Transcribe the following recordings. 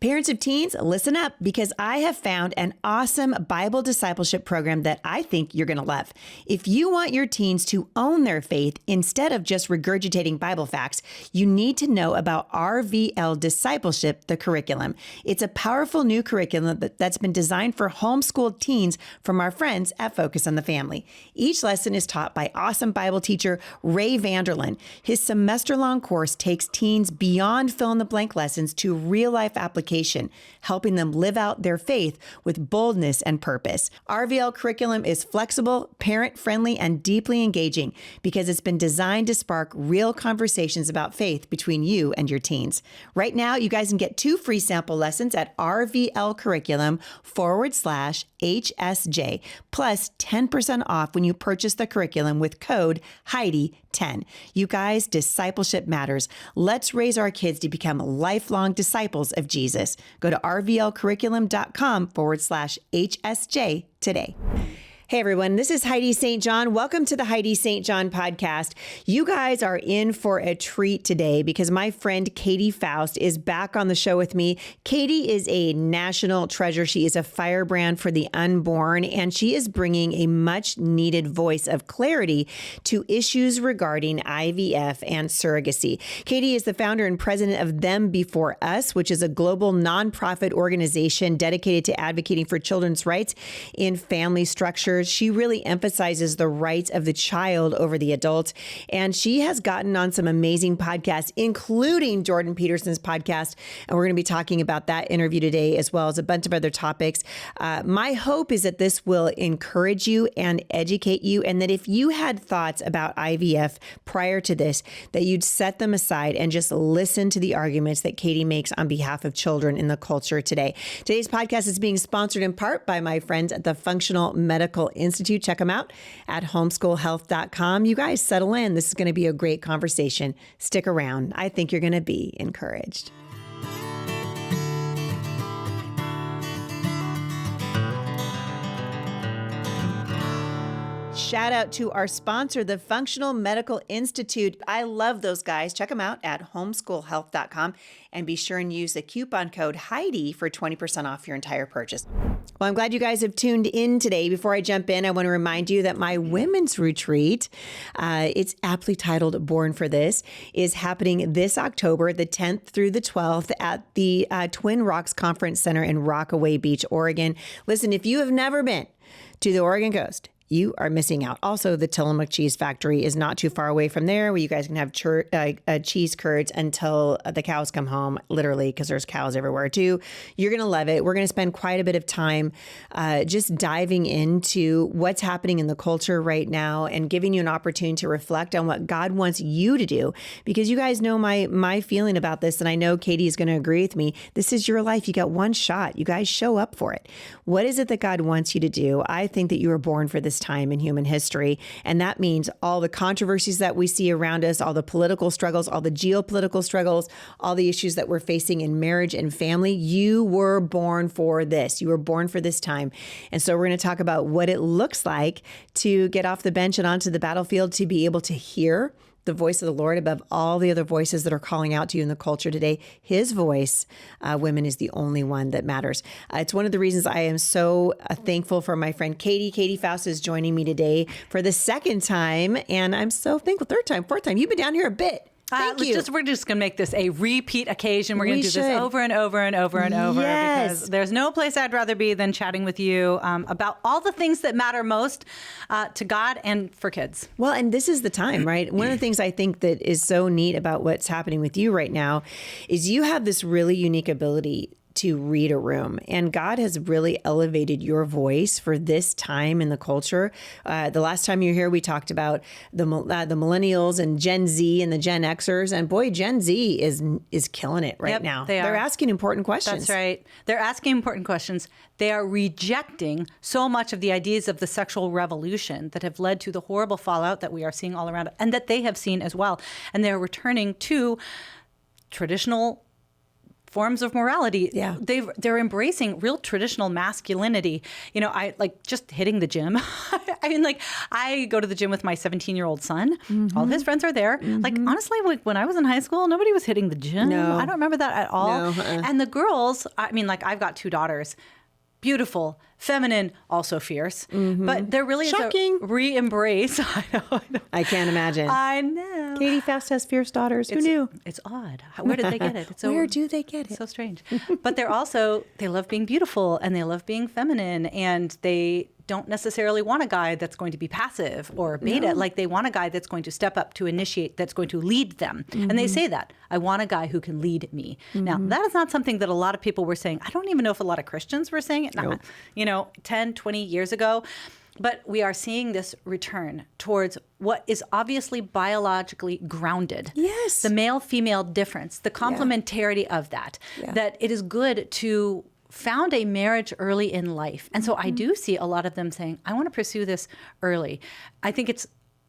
Parents of teens, listen up, because I have found an awesome Bible discipleship program that I think you're going to love. If you want your teens to own their faith instead of just regurgitating Bible facts, you need to know about RVL Discipleship, the curriculum. It's a powerful new curriculum that's been designed for homeschooled teens from our friends at Focus on the Family. Each lesson is taught by awesome Bible teacher Ray Vanderlyn. His semester-long course takes teens beyond fill-in-the-blank lessons to real-life applications, helping them live out their faith with boldness and purpose. RVL curriculum is flexible, parent-friendly, and deeply engaging because it's been designed to spark real conversations about faith between you and your teens. Right now, you guys can get 2 free sample lessons at rvlcurriculum.com/HSJ, plus 10% off when you purchase the curriculum with code Heidi10. You guys, discipleship matters. Let's raise our kids to become lifelong disciples of Jesus. Go to rvlcurriculum.com/HSJ today. Hey everyone, this is Heidi St. John. Welcome to the Heidi St. John podcast. You guys are in for a treat today because my friend Katy Faust is back on the show with me. Katy is a national treasure. She is a firebrand for the unborn, and she is bringing a much needed voice of clarity to issues regarding IVF and surrogacy. Katy is the founder and president of Them Before Us, which is a global nonprofit organization dedicated to advocating for children's rights in family structures. She really emphasizes the rights of the child over the adult. And she has gotten on some amazing podcasts, including Jordan Peterson's podcast. And we're going to be talking about that interview today, as well as a bunch of other topics. My hope is that this will encourage you and educate you. And that if you had thoughts about IVF prior to this, that you'd set them aside and just listen to the arguments that Katy makes on behalf of children in the culture today. Today's podcast is being sponsored in part by my friends at the Functional Medical Institute. Check them out at homeschoolhealth.com. You guys settle in. This is going to be a great conversation. Stick around. I think you're going to be encouraged. Shout out to our sponsor, the Functional Medical Institute. I love those guys. Check them out at homeschoolhealth.com and be sure and use the coupon code Heidi for 20% off your entire purchase. Well, I'm glad you guys have tuned in today. Before I jump in, I want to remind you that my women's retreat, it's aptly titled Born for This, is happening this October, the 10th through the 12th at the Twin Rocks Conference Center in Rockaway Beach, Oregon. Listen, if you have never been to the Oregon coast, you are missing out. Also, the Tillamook Cheese Factory is not too far away from there, where you guys can have cheese curds until the cows come home, literally, because there's cows everywhere too. You're going to love it. We're going to spend quite a bit of time just diving into what's happening in the culture right now and giving you an opportunity to reflect on what God wants you to do. Because you guys know my feeling about this, and I know Katy is going to agree with me. This is your life. You got one shot. You guys show up for it. What is it that God wants you to do? I think that you were born for this time in human history. And that means all the controversies that we see around us, all the political struggles, all the geopolitical struggles, all the issues that we're facing in marriage and family. You were born for this. You were born for this time. And so we're going to talk about what it looks like to get off the bench and onto the battlefield, to be able to hear the voice of the Lord above all the other voices that are calling out to you in the culture today. His voice, women, is the only one that matters. It's one of the reasons I am so thankful for my friend Katy. Katy Faust is joining me today for the second time, and I'm so thankful. Third time, fourth time. You've been down here a bit. Thank you. We're just going to make this a repeat occasion. We're going to do this over and over and over and over. Yes. Because there's no place I'd rather be than chatting with you about all the things that matter most to God and for kids. Well, and this is the time, right? One of the things I think that is so neat about what's happening with you right now is you have this really unique ability to read a room. And God has really elevated your voice for this time in the culture. The last time you were here, we talked about the millennials and Gen Z and the Gen Xers. And boy, Gen Z is killing it right now. They're asking important questions. That's right. They're asking important questions. They are rejecting so much of the ideas of the sexual revolution that have led to the horrible fallout that we are seeing all around and that they have seen as well. And they're returning to traditional forms of morality. Yeah. They're embracing real traditional masculinity. You know, I like just hitting the gym. I mean, like, I go to the gym with my 17-year-old son. All his friends are there. Like, honestly, when I was in high school, nobody was hitting the gym. No. I don't remember that at all. No, And the girls, I mean, like, I've got 2 daughters. Beautiful, feminine, also fierce. But there really Shocking. is a re-embrace. I know. I can't imagine. I know. Katy Faust has fierce daughters. Who knew? It's odd. Where did they get it? It's Where do they get it? so strange. But they love being beautiful and they love being feminine, and they don't necessarily want a guy that's going to be passive or beta. No. Like, they want a guy that's going to step up to initiate, that's going to lead them. And they say that. I want a guy who can lead me. Now, that is not something that a lot of people were saying. I don't even know if a lot of Christians were saying it, Nope. 10, 20 years ago. But we are seeing this return towards what is obviously biologically grounded. Yes. The male-female difference, the complementarity of that, that it is good to found a marriage early in life. And so I do see a lot of them saying, I want to pursue this early. I think it's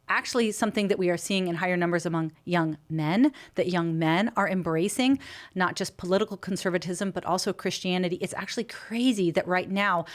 actually something that we are seeing in higher numbers among young men, that young men are embracing not just political conservatism, but also Christianity. It's actually crazy that right now,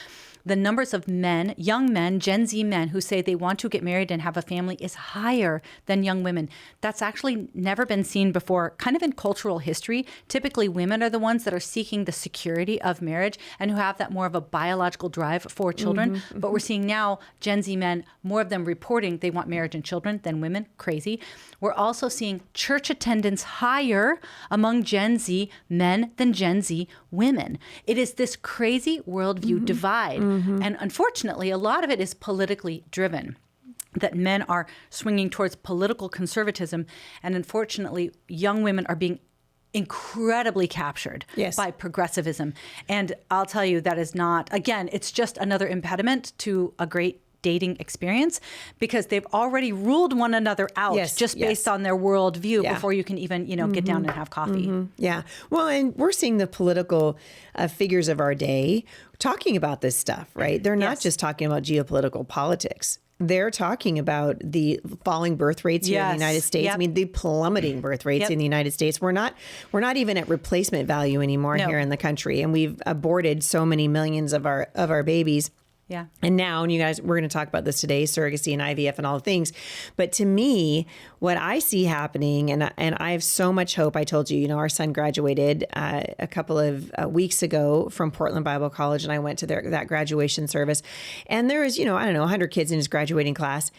the numbers of men, young men, Gen Z men who say they want to get married and have a family is higher than young women. That's actually never been seen before, kind of in cultural history. Typically, women are the ones that are seeking the security of marriage and who have that more of a biological drive for children. But we're seeing now Gen Z men, more of them reporting they want marriage and children than women. Crazy. We're also seeing church attendance higher among Gen Z men than Gen Z women. It is this crazy worldview divide. And unfortunately, a lot of it is politically driven, that men are swinging towards political conservatism. And unfortunately, young women are being incredibly captured by progressivism. And I'll tell you, that is not, again, it's just another impediment to a great dating experience, because they've already ruled one another out based on their worldview before you can even, get down and have coffee. Yeah. Well, and we're seeing the political figures of our day talking about this stuff, right? They're not just talking about geopolitical politics. They're talking about the falling birth rates here in the United States. I mean, the plummeting birth rates in the United States. We're not even at replacement value anymore here in the country, and we've aborted so many millions of our babies. Yeah. And now, and you guys, we're going to talk about this today, surrogacy and IVF and all the things. But to me, what I see happening, and I have so much hope. I told you, our son graduated a couple of weeks ago from Portland Bible College, and I went to that graduation service. And there was, 100 kids in his graduating class.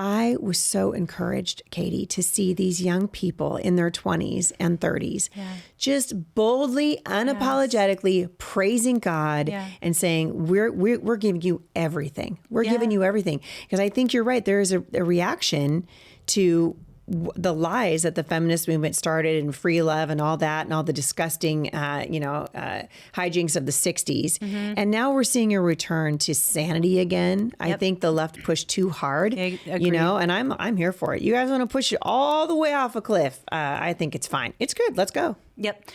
I was so encouraged, Katy, to see these young people in their 20s and 30s just boldly, unapologetically praising God and saying, we're giving you everything. We're giving you everything. Because I think you're right. There is a reaction to the lies that the feminist movement started, and free love and all that, and all the disgusting, hijinks of the 60s. And now we're seeing a return to sanity again. I think the left pushed too hard, and I'm here for it. You guys want to push it all the way off a cliff. I think it's fine. It's good. Let's go. Yep.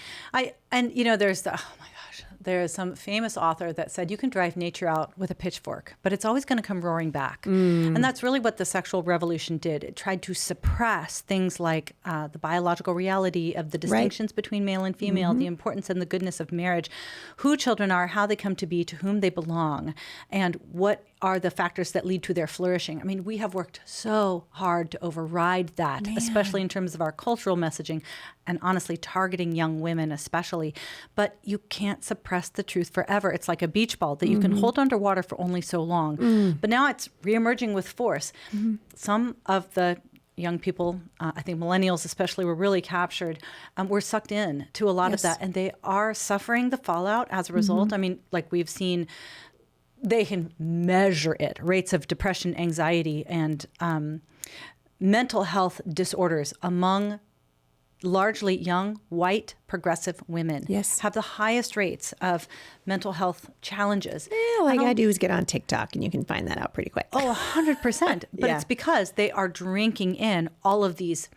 There's some famous author that said you can drive nature out with a pitchfork, but it's always going to come roaring back. And that's really what the sexual revolution did. It tried to suppress things like the biological reality of the distinctions between male and female, the importance and the goodness of marriage, who children are, how they come to be, to whom they belong, and what are the factors that lead to their flourishing. I mean, we have worked so hard to override that, especially in terms of our cultural messaging and honestly targeting young women especially. But you can't suppress the truth forever. It's like a beach ball that you can hold underwater for only so long. But now it's reemerging with force. Some of the young people, I think millennials especially, were really captured. We're sucked in to a lot of that, and they are suffering the fallout as a result. I mean, like we've seen, they can measure it, rates of depression, anxiety, and mental health disorders among largely young, white, progressive women have the highest rates of mental health challenges. All I got to do is get on TikTok and you can find that out pretty quick. Oh, 100%. But it's because they are drinking in all of these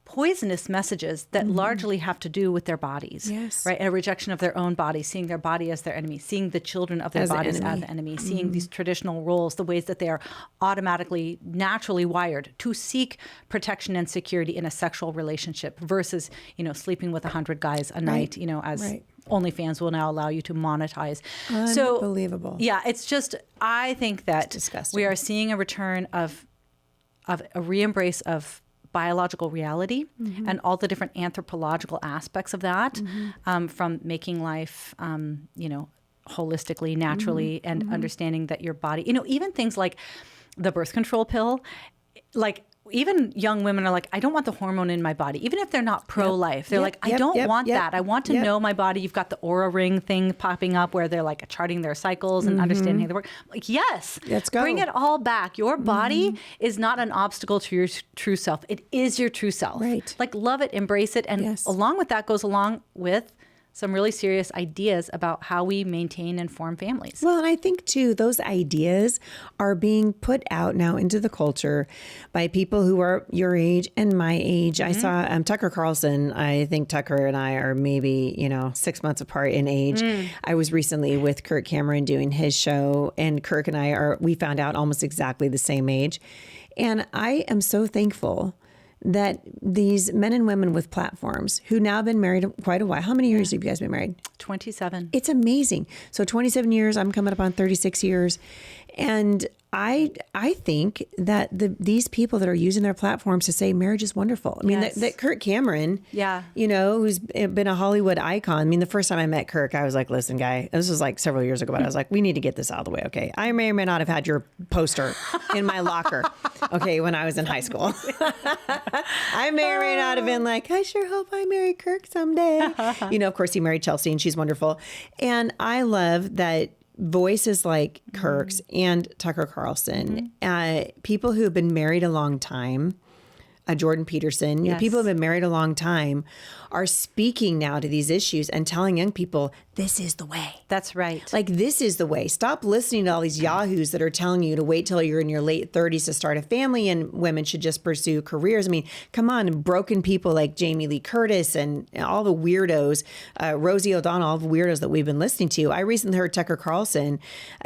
poisonous messages that largely have to do with their bodies, right? And a rejection of their own body, seeing their body as their enemy, seeing the children of their bodies as the enemy, seeing these traditional roles, the ways that they are automatically, naturally wired to seek protection and security in a sexual relationship versus, sleeping with 100 guys a night, as OnlyFans will now allow you to monetize. Unbelievable. So, yeah, it's just, I think that we are seeing a return of a re-embrace of biological reality and all the different anthropological aspects of that, from making life, holistically, naturally, and understanding that your body, even things like the birth control pill, like even young women are like, I don't want the hormone in my body, even if they're not pro-life. They're like, I don't want that. I want to know my body. You've got the Aura Ring thing popping up where they're like charting their cycles and understanding how they work. Like, yes, let's go. Bring it all back. Your body is not an obstacle to your true self. It is your true self. Right. Like, love it, embrace it. And along with that goes along with some really serious ideas about how we maintain and form families. Well, and I think, too, those ideas are being put out now into the culture by people who are your age and my age. I saw Tucker Carlson. I think Tucker and I are maybe, 6 months apart in age. I was recently with Kirk Cameron doing his show, and Kirk and we found out almost exactly the same age. And I am so thankful that these men and women with platforms who now have been married quite a while. How many years have you guys been married? 27. It's amazing. So 27 years, I'm coming up on 36 years. And I think that these people that are using their platforms to say marriage is wonderful. I mean, that Kirk Cameron, who's been a Hollywood icon. I mean, the first time I met Kirk, I was like, listen, guy, this was like several years ago, but I was like, we need to get this out of the way. Okay. I may or may not have had your poster in my locker. Okay. When I was in high school, I may or may not have been like, I sure hope I marry Kirk someday. Of course he married Chelsea and she's wonderful. And I love that voices like Kirk's and Tucker Carlson, people who have been married a long time, Jordan Peterson, people who have been married a long time are speaking now to these issues and telling young people, this is the way. That's right. Like, this is the way. Stop listening to all these yahoos that are telling you to wait till you're in your late 30s to start a family and women should just pursue careers. I mean, come on, broken people like Jamie Lee Curtis and all the weirdos, Rosie O'Donnell, all the weirdos that we've been listening to. I recently heard Tucker Carlson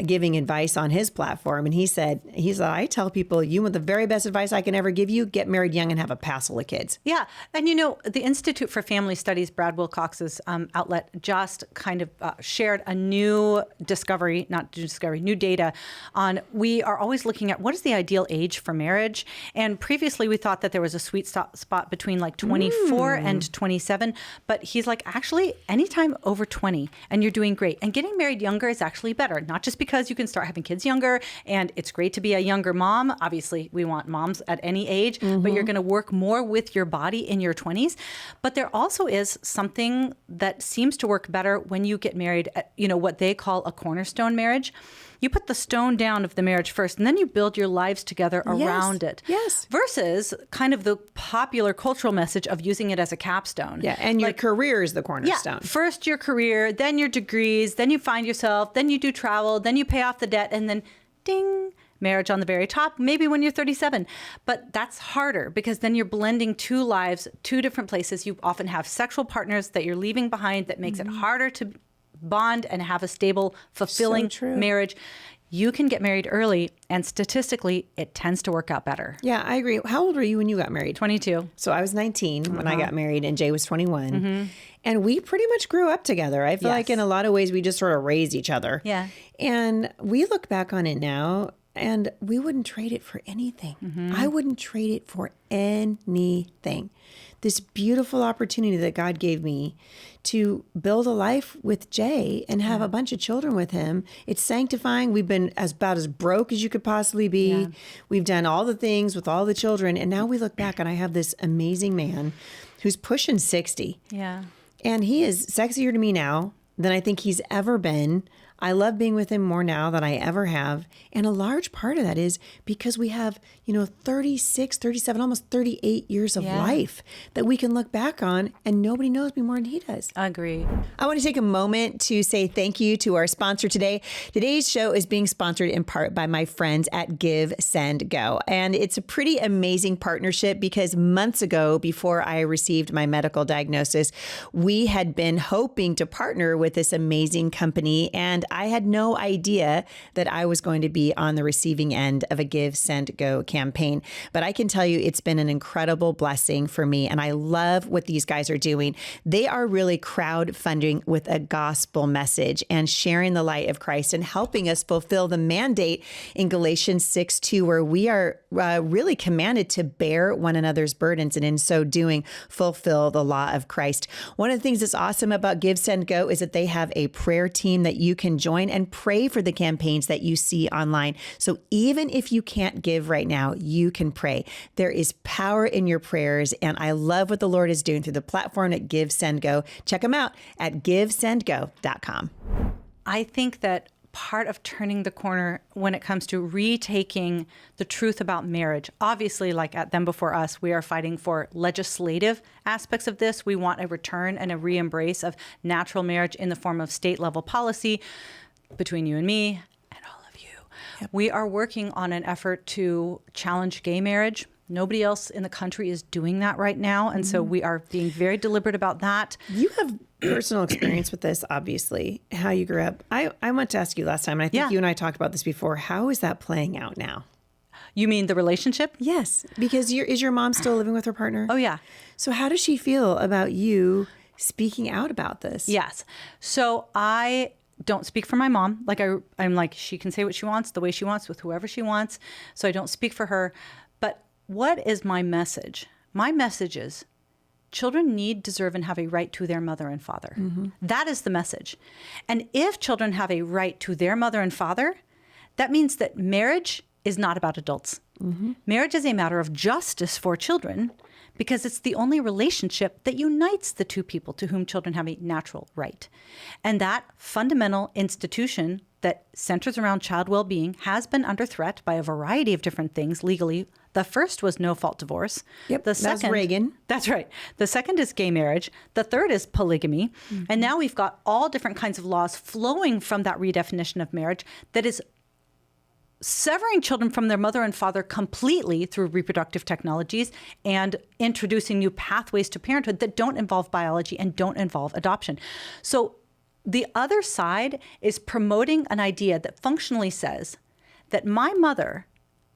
giving advice on his platform, and he said, I tell people, you want the very best advice I can ever give you, get married young and have a passel of kids. Yeah. And the Institute for Family Studies, Brad Wilcox's outlet, just kind of shared a new new data on, we are always looking at what is the ideal age for marriage. And previously we thought that there was a sweet spot between like 24 and 27. But he's like, actually, anytime over 20 and you're doing great. And getting married younger is actually better, not just because you can start having kids younger and it's great to be a younger mom. Obviously, we want moms at any age, but you're going to work more with your body in your 20s. But there also is something that seems to work better when you get married at, what they call a cornerstone marriage. You put the stone down of the marriage first, and then you build your lives together around it. Yes. Versus kind of the popular cultural message of using it as a capstone. Yeah, and your career is the cornerstone. Yeah, first your career, then your degrees, then you find yourself, then you do travel, then you pay off the debt, and then ding, marriage on the very top, maybe when you're 37. But that's harder because then you're blending two lives, two different places. You often have sexual partners that you're leaving behind that makes it harder to bond and have a stable, fulfilling marriage. You can get married early, and statistically, it tends to work out better. Yeah, I agree. How old were you when you got married? 22. So I was 19 when I got married, and Jay was 21. And we pretty much grew up together. I feel like in a lot of ways, we just sort of raised each other. Yeah. And we look back on it now, and we wouldn't trade it for anything. I wouldn't trade it for anything. This beautiful opportunity that God gave me to build a life with Jay and have a bunch of children with him. It's sanctifying. We've been about as broke as you could possibly be. Yeah. We've done all the things with all the children. And now we look back and I have this amazing man who's pushing 60. Yeah. And he is sexier to me now than I think he's ever been. I love being with him more now than I ever have. And a large part of that is because we have, 36, 37, almost 38 years of life that we can look back on, and nobody knows me more than he does. Agree. I want to take a moment to say thank you to our sponsor today. Today's show is being sponsored in part by my friends at Give, Send, Go. And it's a pretty amazing partnership because months ago, before I received my medical diagnosis, we had been hoping to partner with this amazing company. And I had no idea that I was going to be on the receiving end of a Give, Send, Go campaign. But I can tell you it's been an incredible blessing for me. And I love what these guys are doing. They are really crowdfunding with a gospel message and sharing the light of Christ and helping us fulfill the mandate in Galatians 6:2, where we are really commanded to bear one another's burdens and in so doing fulfill the law of Christ. One of the things that's awesome about Give, Send, Go is that they have a prayer team that you can join and pray for the campaigns that you see online. So even if you can't give right now, you can pray. There is power in your prayers, and I love what the Lord is doing through the platform at Give, Send, Go. Check them out at givesendgo.com. I think that part of turning the corner when it comes to retaking the truth about marriage, obviously, like at Them Before Us, we are fighting for legislative aspects of this. We want a return and a re-embrace of natural marriage in the form of state-level policy between you and me and all of you. Yep. We are working on an effort to challenge gay marriage. Nobody else in the country is doing that right now. And so we are being very deliberate about that. You have personal experience with this, obviously, how you grew up. I want to ask you last time, and I think you and I talked about this before. How is that playing out now? You mean the relationship? Yes, because is your mom still living with her partner? Oh, yeah. So how does she feel about you speaking out about this? Yes. So I don't speak for my mom. Like I'm like, she can say what she wants, the way she wants, with whoever she wants. So I don't speak for her. But what is my message? My message is children need, deserve, and have a right to their mother and father. Mm-hmm. That is the message. And if children have a right to their mother and father, that means that marriage is not about adults. Mm-hmm. Marriage is a matter of justice for children because it's the only relationship that unites the two people to whom children have a natural right. And that fundamental institution that centers around child well-being has been under threat by a variety of different things legally. The first was no-fault divorce. Yep, the second, that was Reagan. That's right. The second is gay marriage. The third is polygamy. Mm-hmm. And now we've got all different kinds of laws flowing from that redefinition of marriage that is severing children from their mother and father completely through reproductive technologies and introducing new pathways to parenthood that don't involve biology and don't involve adoption. So the other side is promoting an idea that functionally says that my mother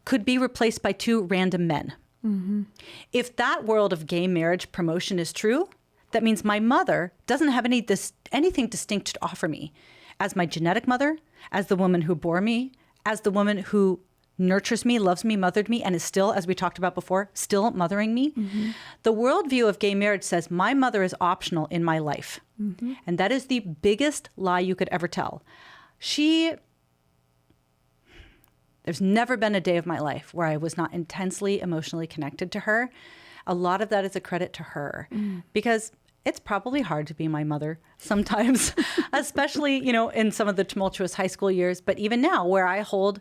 could be replaced by two random men. Mm-hmm. If that world of gay marriage promotion is true, that means my mother doesn't have anything distinct to offer me as my genetic mother, as the woman who bore me, as the woman who nurtures me, loves me, mothered me, and is still, as we talked about before, still mothering me. Mm-hmm. The worldview of gay marriage says my mother is optional in my life. Mm-hmm. And that is the biggest lie you could ever tell. There's never been a day of my life where I was not intensely emotionally connected to her. A lot of that is a credit to her because it's probably hard to be my mother sometimes, especially, in some of the tumultuous high school years. But even now where I hold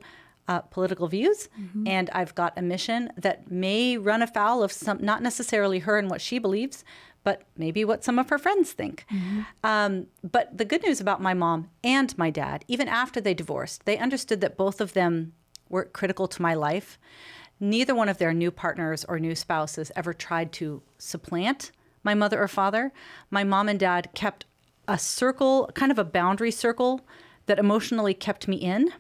political views and I've got a mission that may run afoul of not necessarily her and what she believes, but maybe what some of her friends think. Mm-hmm. But the good news about my mom and my dad, even after they divorced, they understood that both of them were critical to my life. Neither one of their new partners or new spouses ever tried to supplant my mother or father. My mom and dad kept a circle, kind of a boundary circle that emotionally kept me in,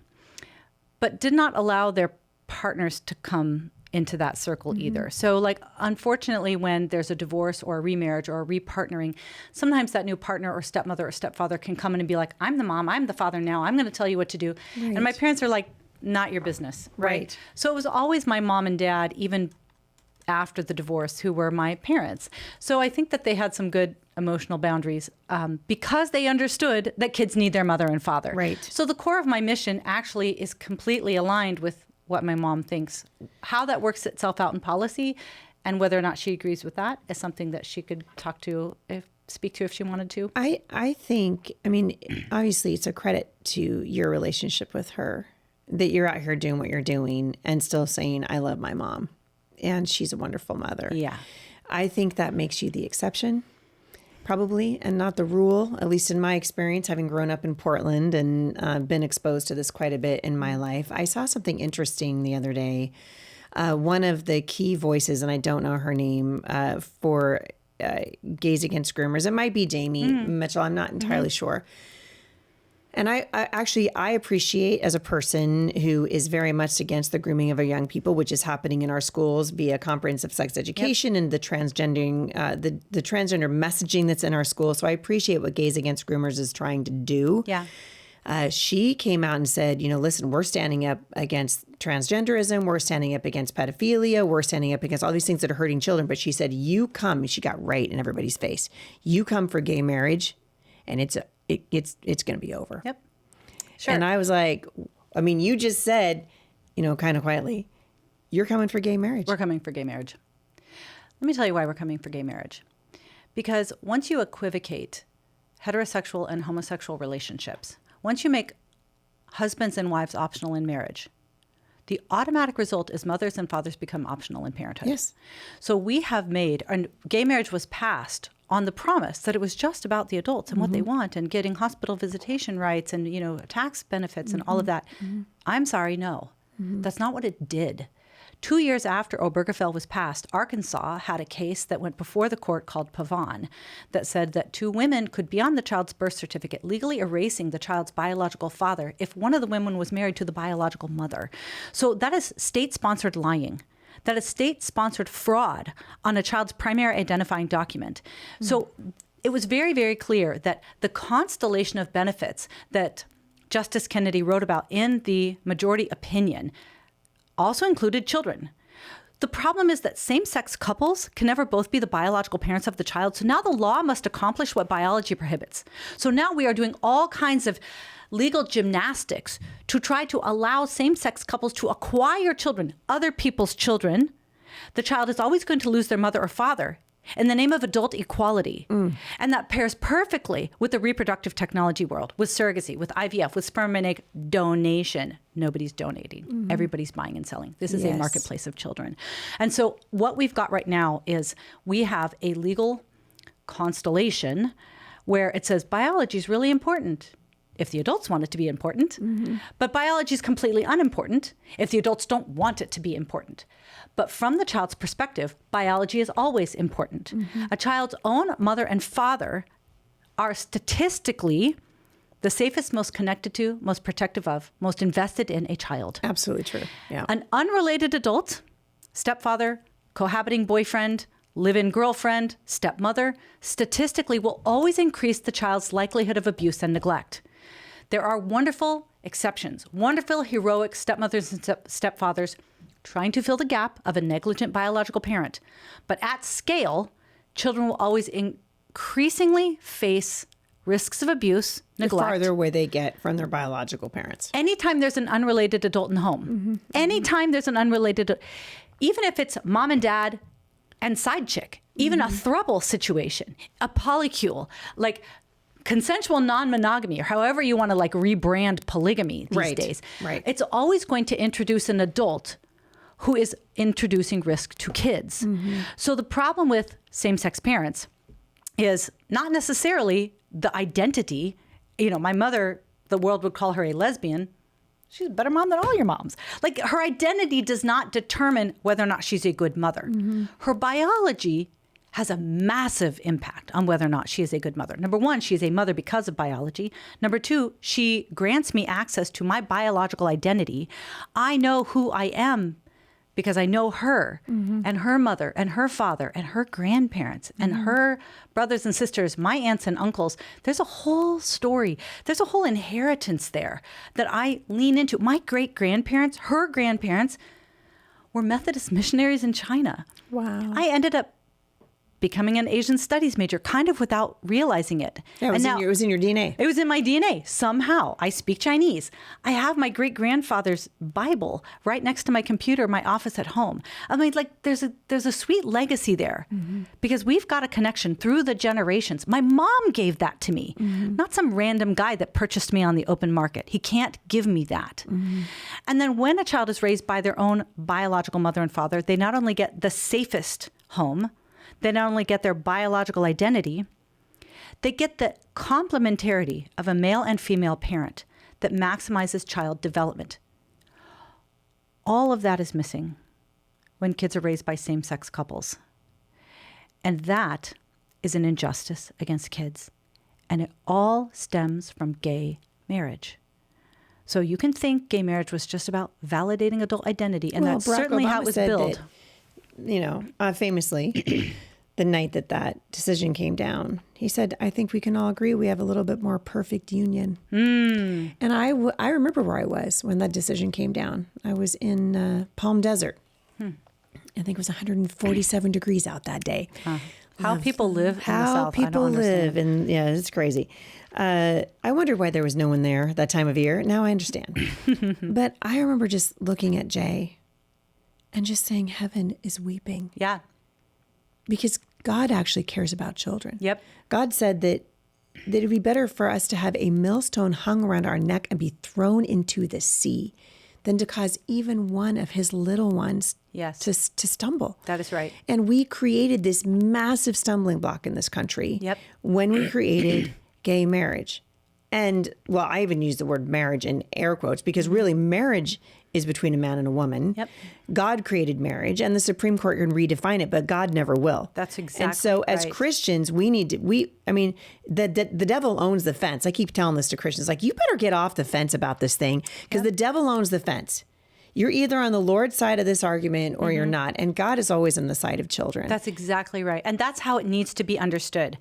but did not allow their partners to come into that circle either. So unfortunately, when there's a divorce or a remarriage or a repartnering, sometimes that new partner or stepmother or stepfather can come in and be like, I'm the mom, I'm the father now, I'm going to tell you what to do. Right. And my parents are like, not your business. Right. So it was always my mom and dad, even after the divorce, who were my parents. So I think that they had some good emotional boundaries because they understood that kids need their mother and father. Right. So the core of my mission actually is completely aligned with what my mom thinks. How that works itself out in policy and whether or not she agrees with that is something that she could talk to if speak to if she wanted to. I think, I mean, obviously it's a credit to your relationship with her that you're out here doing what you're doing and still saying, I love my mom and she's a wonderful mother. Yeah. I think that makes you the exception, probably, and not the rule, at least in my experience, having grown up in Portland and been exposed to this quite a bit in my life. I saw something interesting the other day. One of the key voices, and I don't know her name, for Gays Against Groomers. It might be Jamie Mitchell. I'm not entirely sure. And I appreciate, as a person who is very much against the grooming of our young people, which is happening in our schools via comprehensive sex education and the transgendering, the transgender messaging that's in our schools. So I appreciate what Gays Against Groomers is trying to do. Yeah. She came out and said, listen, we're standing up against transgenderism. We're standing up against pedophilia. We're standing up against all these things that are hurting children. But she said, you come, she got right in everybody's face. You come for gay marriage and it's going to be over. Yep. Sure. And I was like, I mean, you just said, kind of quietly, you're coming for gay marriage. We're coming for gay marriage. Let me tell you why we're coming for gay marriage. Because once you equivocate heterosexual and homosexual relationships, once you make husbands and wives optional in marriage, the automatic result is mothers and fathers become optional in parenthood. Yes. So we have made, and gay marriage was passed on the promise that it was just about the adults and what they want and getting hospital visitation rights and, tax benefits and all of that. I'm sorry, no. That's not what it did. 2 years after Obergefell was passed, Arkansas had a case that went before the court called Pavon that said that 2 women could be on the child's birth certificate, legally erasing the child's biological father if one of the women was married to the biological mother. So that is state-sponsored lying. That is state-sponsored fraud on a child's primary identifying document. So it was very, very clear that the constellation of benefits that Justice Kennedy wrote about in the majority opinion also included children. The problem is that same-sex couples can never both be the biological parents of the child. So now the law must accomplish what biology prohibits. So now we are doing all kinds of legal gymnastics to try to allow same-sex couples to acquire children, other people's children. The child is always going to lose their mother or father in the name of adult equality. And that pairs perfectly with the reproductive technology world, with surrogacy, with IVF, with sperm and egg donation. Nobody's donating. Everybody's buying and selling. This is a marketplace of children. And so what we've got right now is we have a legal constellation where it says biology is really important if the adults want it to be important, but biology is completely unimportant if the adults don't want it to be important. But from the child's perspective, biology is always important. A child's own mother and father are statistically the safest, most connected to, most protective of, most invested in a child. Absolutely true. Yeah. An unrelated adult, stepfather, cohabiting boyfriend, live-in girlfriend, stepmother, statistically will always increase the child's likelihood of abuse and neglect. There are wonderful exceptions, wonderful heroic stepmothers and stepfathers trying to fill the gap of a negligent biological parent. But at scale, children will always increasingly face risks of abuse, neglect. The farther away they get from their biological parents. Anytime there's an unrelated adult in the home, anytime there's an unrelated, even if it's mom and dad and side chick, even a throuble situation, a polycule, like consensual non-monogamy, or however you want to rebrand polygamy these days. Right. It's always going to introduce an adult who is introducing risk to kids. So the problem with same-sex parents is not necessarily the identity. My mother, the world would call her a lesbian. She's a better mom than all your moms. Her identity does not determine whether or not she's a good mother. Her biology has a massive impact on whether or not she is a good mother. Number one, she is a mother because of biology. Number two, she grants me access to my biological identity. I know who I am because I know her and her mother and her father and her grandparents and her brothers and sisters, my aunts and uncles. There's a whole story. There's a whole inheritance there that I lean into. My great-grandparents, her grandparents, were Methodist missionaries in China. Wow. I ended up becoming an Asian studies major, kind of without realizing it. Yeah, it was in your DNA. It was in my DNA somehow. I speak Chinese. I have my great-grandfather's Bible right next to my computer in my office at home. I mean, like, there's a sweet legacy there because we've got a connection through the generations. My mom gave that to me, not some random guy that purchased me on the open market. He can't give me that. And then when a child is raised by their own biological mother and father, they not only get the safest home, they not only get their biological identity, they get the complementarity of a male and female parent that maximizes child development. All of that is missing when kids are raised by same-sex couples. And that is an injustice against kids. And it all stems from gay marriage. So you can think gay marriage was just about validating adult identity, and that's certainly how it was built. Famously, the night that decision came down, he said, I think we can all agree we have a little bit more perfect union. And I remember where I was when that decision came down. I was in Palm Desert. I think it was 147 degrees out that day. How people live in the South, How people live, and yeah, it's crazy. I wondered why there was no one there that time of year. Now I understand. But I remember just looking at Jay and just saying, heaven is weeping. Yeah. Because God actually cares about children. Yep. God said that it'd be better for us to have a millstone hung around our neck and be thrown into the sea than to cause even one of his little ones to stumble. That is right. And we created this massive stumbling block in this country when we created gay marriage. And, well, I even use the word marriage in air quotes because really marriage is between a man and a woman. Yep. God created marriage, and the Supreme Court can redefine it, but God never will. That's exactly And so as right. Christians, the devil owns the fence. I keep telling this to Christians, like, you better get off the fence about this thing because the devil owns the fence. You're either on the Lord's side of this argument or you're not. And God is always on the side of children. That's exactly right. And that's how it needs to be understood.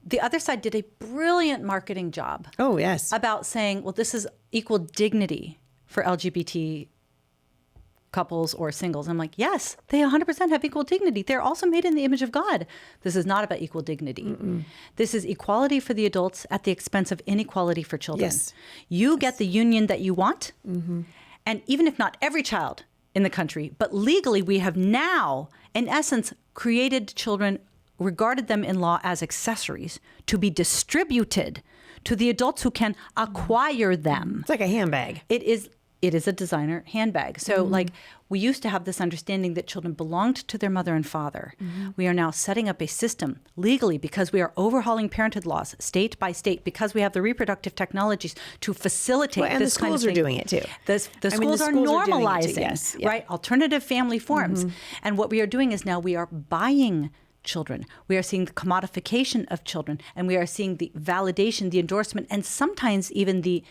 The other side did a brilliant marketing job. Oh, yes. About saying, well, this is equal dignity for LGBT couples or singles. I'm like, yes, they 100% have equal dignity. They're also made in the image of God. This is not about equal dignity. This is equality for the adults at the expense of inequality for children. Yes. You get the union that you want. And even if not every child in the country, but legally we have now, in essence, created children, regarded them in law as accessories to be distributed to the adults who can acquire them. It's like a handbag. It is a designer handbag. So like we used to have this understanding that children belonged to their mother and father. We are now setting up a system legally because we are overhauling parenthood laws state by state because we have the reproductive technologies to facilitate and this kind of the schools thing. are doing it too. The schools are normalizing, right? Alternative family forms. And what we are doing is now we are buying children. We are seeing the commodification of children, and we are seeing the validation, the endorsement, and sometimes even the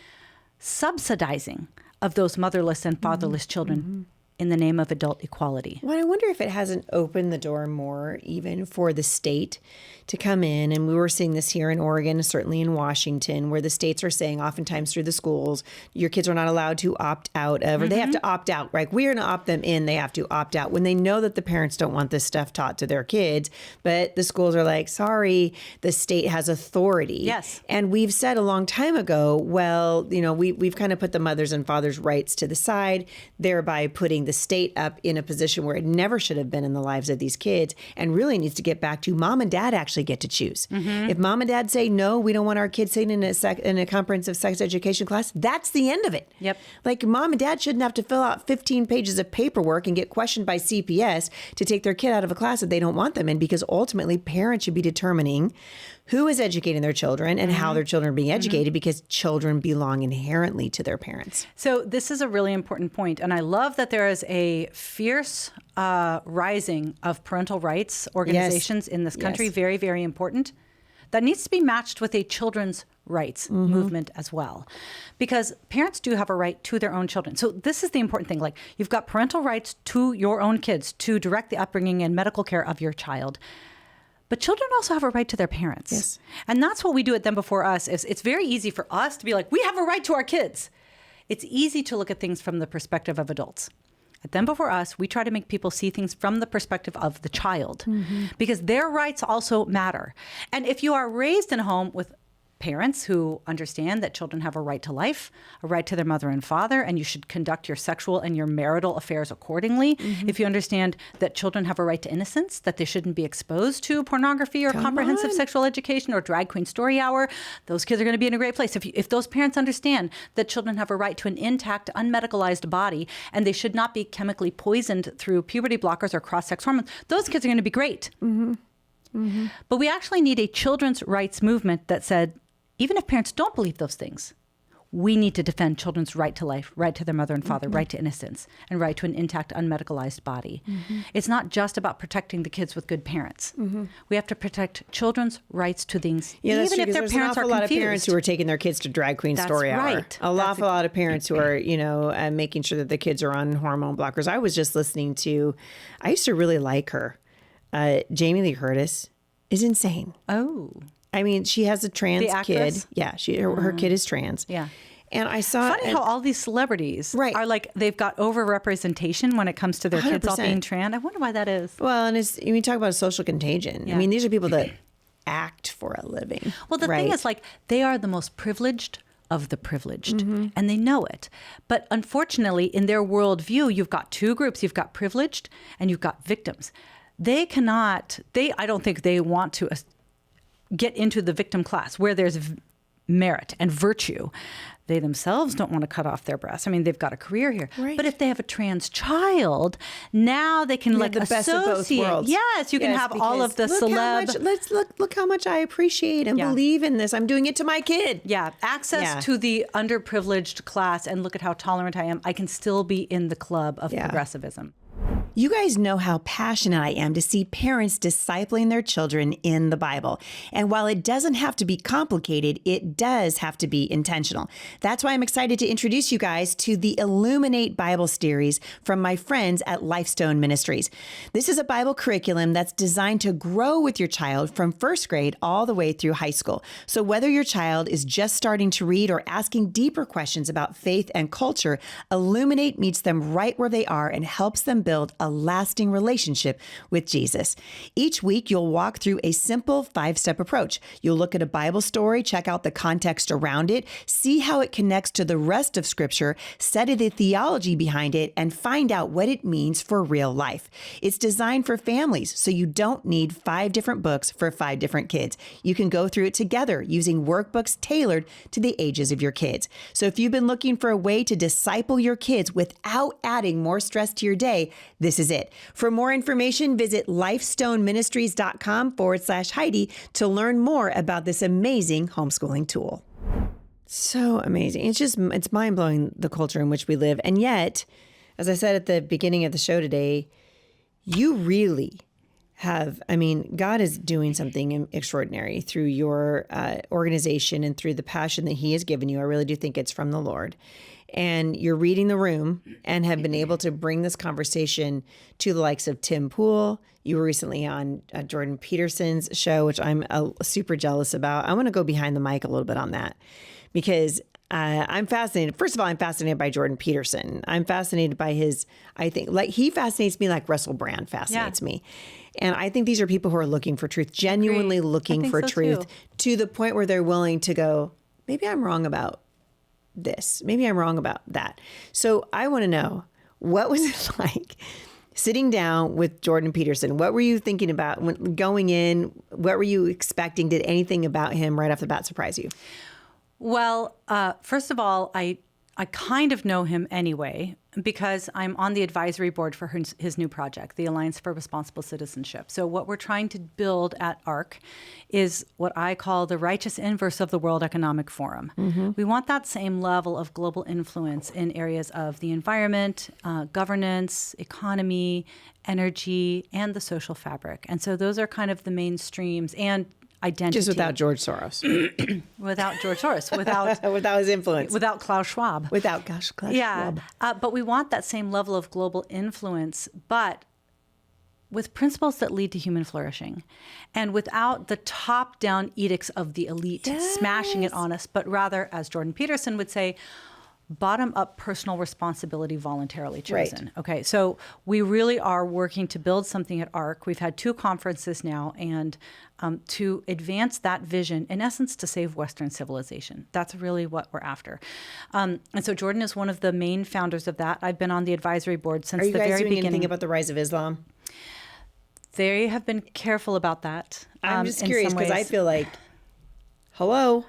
subsidizing of those motherless and fatherless children in the name of adult equality. Well, I wonder if it hasn't opened the door more even for the state to come in. And we were seeing this here in Oregon, certainly in Washington, where the states are saying oftentimes through the schools, your kids are not allowed to opt out of, or they have to opt out, right? We're going to opt them in. They have to opt out when they know that the parents don't want this stuff taught to their kids. But the schools are like, sorry, the state has authority. Yes. And we've said a long time ago, well, you know, we've kind of put the mothers and fathers' rights to the side, thereby putting the state up in a position where it never should have been in the lives of these kids, and really needs to get back to mom and dad actually get to choose. If mom and dad say, no, we don't want our kids sitting in a comprehensive sex education class, that's the end of it. Yep. Like mom and dad shouldn't have to fill out 15 pages of paperwork and get questioned by CPS to take their kid out of a class that they don't want them in, because ultimately parents should be determining who is educating their children and how their children are being educated, because children belong inherently to their parents. So this is a really important point. And I love that there is a fierce rising of parental rights organizations in this country. Yes. Very, very important. That needs to be matched with a children's rights movement as well. Because parents do have a right to their own children. So this is the important thing. Like, you've got parental rights to your own kids to direct the upbringing and medical care of your child. But children also have a right to their parents. Yes. And that's what we do at Them Before Us. It's very easy for us to be like, we have a right to our kids. It's easy to look at things from the perspective of adults. them before us, we try to make people see things from the perspective of the child, because their rights also matter. And if you are raised in a home with parents who understand that children have a right to life, a right to their mother and father, and you should conduct your sexual and your marital affairs accordingly. If you understand that children have a right to innocence, that they shouldn't be exposed to pornography or comprehensive sexual education or drag queen story hour, those kids are going to be in a great place. If those parents understand that children have a right to an intact, unmedicalized body, and they should not be chemically poisoned through puberty blockers or cross-sex hormones, those kids are going to be great. But we actually need a children's rights movement that said, even if parents don't believe those things, we need to defend children's right to life, right to their mother and father, right to innocence, and right to an intact, unmedicalized body. It's not just about protecting the kids with good parents. We have to protect children's rights to things, even if their parents are confused. There's an awful lot of parents who are taking their kids to drag queen story hour. A lot of parents who are, making sure that the kids are on hormone blockers. I was just listening to, I used to really like her. Jamie Lee Curtis is insane. Oh. I mean, she has a trans kid. Yeah, her kid is trans. Yeah. And I saw... Funny how all these celebrities are like, they've got over-representation when it comes to their 100%. Kids all being trans. I wonder why that is. Well, and you talk about a social contagion. I mean, these are people that act for a living. Well, the thing is, like, they are the most privileged of the privileged, and they know it. But unfortunately, in their worldview, you've got two groups. You've got privileged and you've got victims. I don't think they want to get into the victim class where there's merit and virtue. They themselves don't want to cut off their breasts. I mean, they've got a career here. Right. But if they have a trans child, now they can the best of both worlds. Yes, you can have all of the Look how much I appreciate and believe in this. I'm doing it to my kid. Yeah, access to the underprivileged class, and look at how tolerant I am. I can still be in the club of progressivism. You guys know how passionate I am to see parents discipling their children in the Bible. And while it doesn't have to be complicated, it does have to be intentional. That's why I'm excited to introduce you guys to the Illuminate Bible series from my friends at Lifestone Ministries. This is a Bible curriculum that's designed to grow with your child from first grade all the way through high school. So whether your child is just starting to read or asking deeper questions about faith and culture, Illuminate meets them right where they are and helps them build a lasting relationship with Jesus. Each week, you'll walk through a simple 5-step approach. You'll look at a Bible story, check out the context around it, see how it connects to the rest of Scripture, study the theology behind it, and find out what it means for real life. It's designed for families, so you don't need 5 different books for 5 different kids. You can go through it together using workbooks tailored to the ages of your kids. So if you've been looking for a way to disciple your kids without adding more stress to your day, this is it. For more information, visit lifestoneministries.com/Heidi to learn more about this amazing homeschooling tool. So amazing. It's mind-blowing, the culture in which we live. And yet, as I said at the beginning of the show today, you really have, God is doing something extraordinary through your organization and through the passion that He has given you. I really do think it's from the Lord. And you're reading the room and have been able to bring this conversation to the likes of Tim Pool. You were recently on Jordan Peterson's show, which I'm super jealous about. I want to go behind the mic a little bit on that because I'm fascinated. First of all, I'm fascinated by Jordan Peterson. I'm fascinated by he fascinates me like Russell Brand fascinates me. And I think these are people who are looking for truth, genuinely looking for truth to the point where they're willing to go, maybe I'm wrong about this. Maybe I'm wrong about that. So I want to know, what was it like sitting down with Jordan Peterson? What were you thinking about when going in? What were you expecting? Did anything about him right off the bat surprise you? Well, first of all, I kind of know him anyway because I'm on the advisory board for his new project, the Alliance for Responsible Citizenship. So what we're trying to build at ARC is what I call the righteous inverse of the World Economic Forum. Mm-hmm. We want that same level of global influence in areas of the environment, governance, economy, energy, and the social fabric. And so those are kind of the main streams and identity. Just without George Soros. Without George Soros. Without his influence. Without Klaus Schwab. Without Klaus Schwab. But we want that same level of global influence, but with principles that lead to human flourishing. And without the top-down edicts of the elite smashing it on us, but rather, as Jordan Peterson would say, bottom-up personal responsibility voluntarily chosen. Right. Okay, so we really are working to build something at ARC. We've had 2 conferences now, and to advance that vision, in essence, to save Western civilization. That's really what we're after. And so Jordan is one of the main founders of that. I've been on the advisory board since the very beginning. Are you guys doing anything about the rise of Islam? They have been careful about that. I'm just curious because I feel like, hello?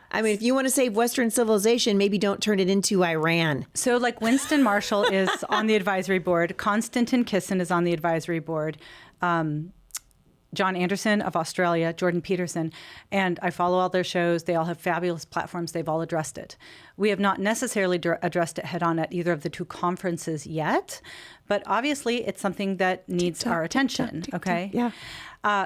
I mean, if you want to save Western civilization, maybe don't turn it into Iran. So like Winston Marshall is on the advisory board. Konstantin Kisin is on the advisory board. John Anderson of Australia, Jordan Peterson, and I follow all their shows. They all have fabulous platforms. They've all addressed it. We have not necessarily addressed it head on at either of the 2 conferences yet, but obviously it's something that needs our attention. Okay. Yeah.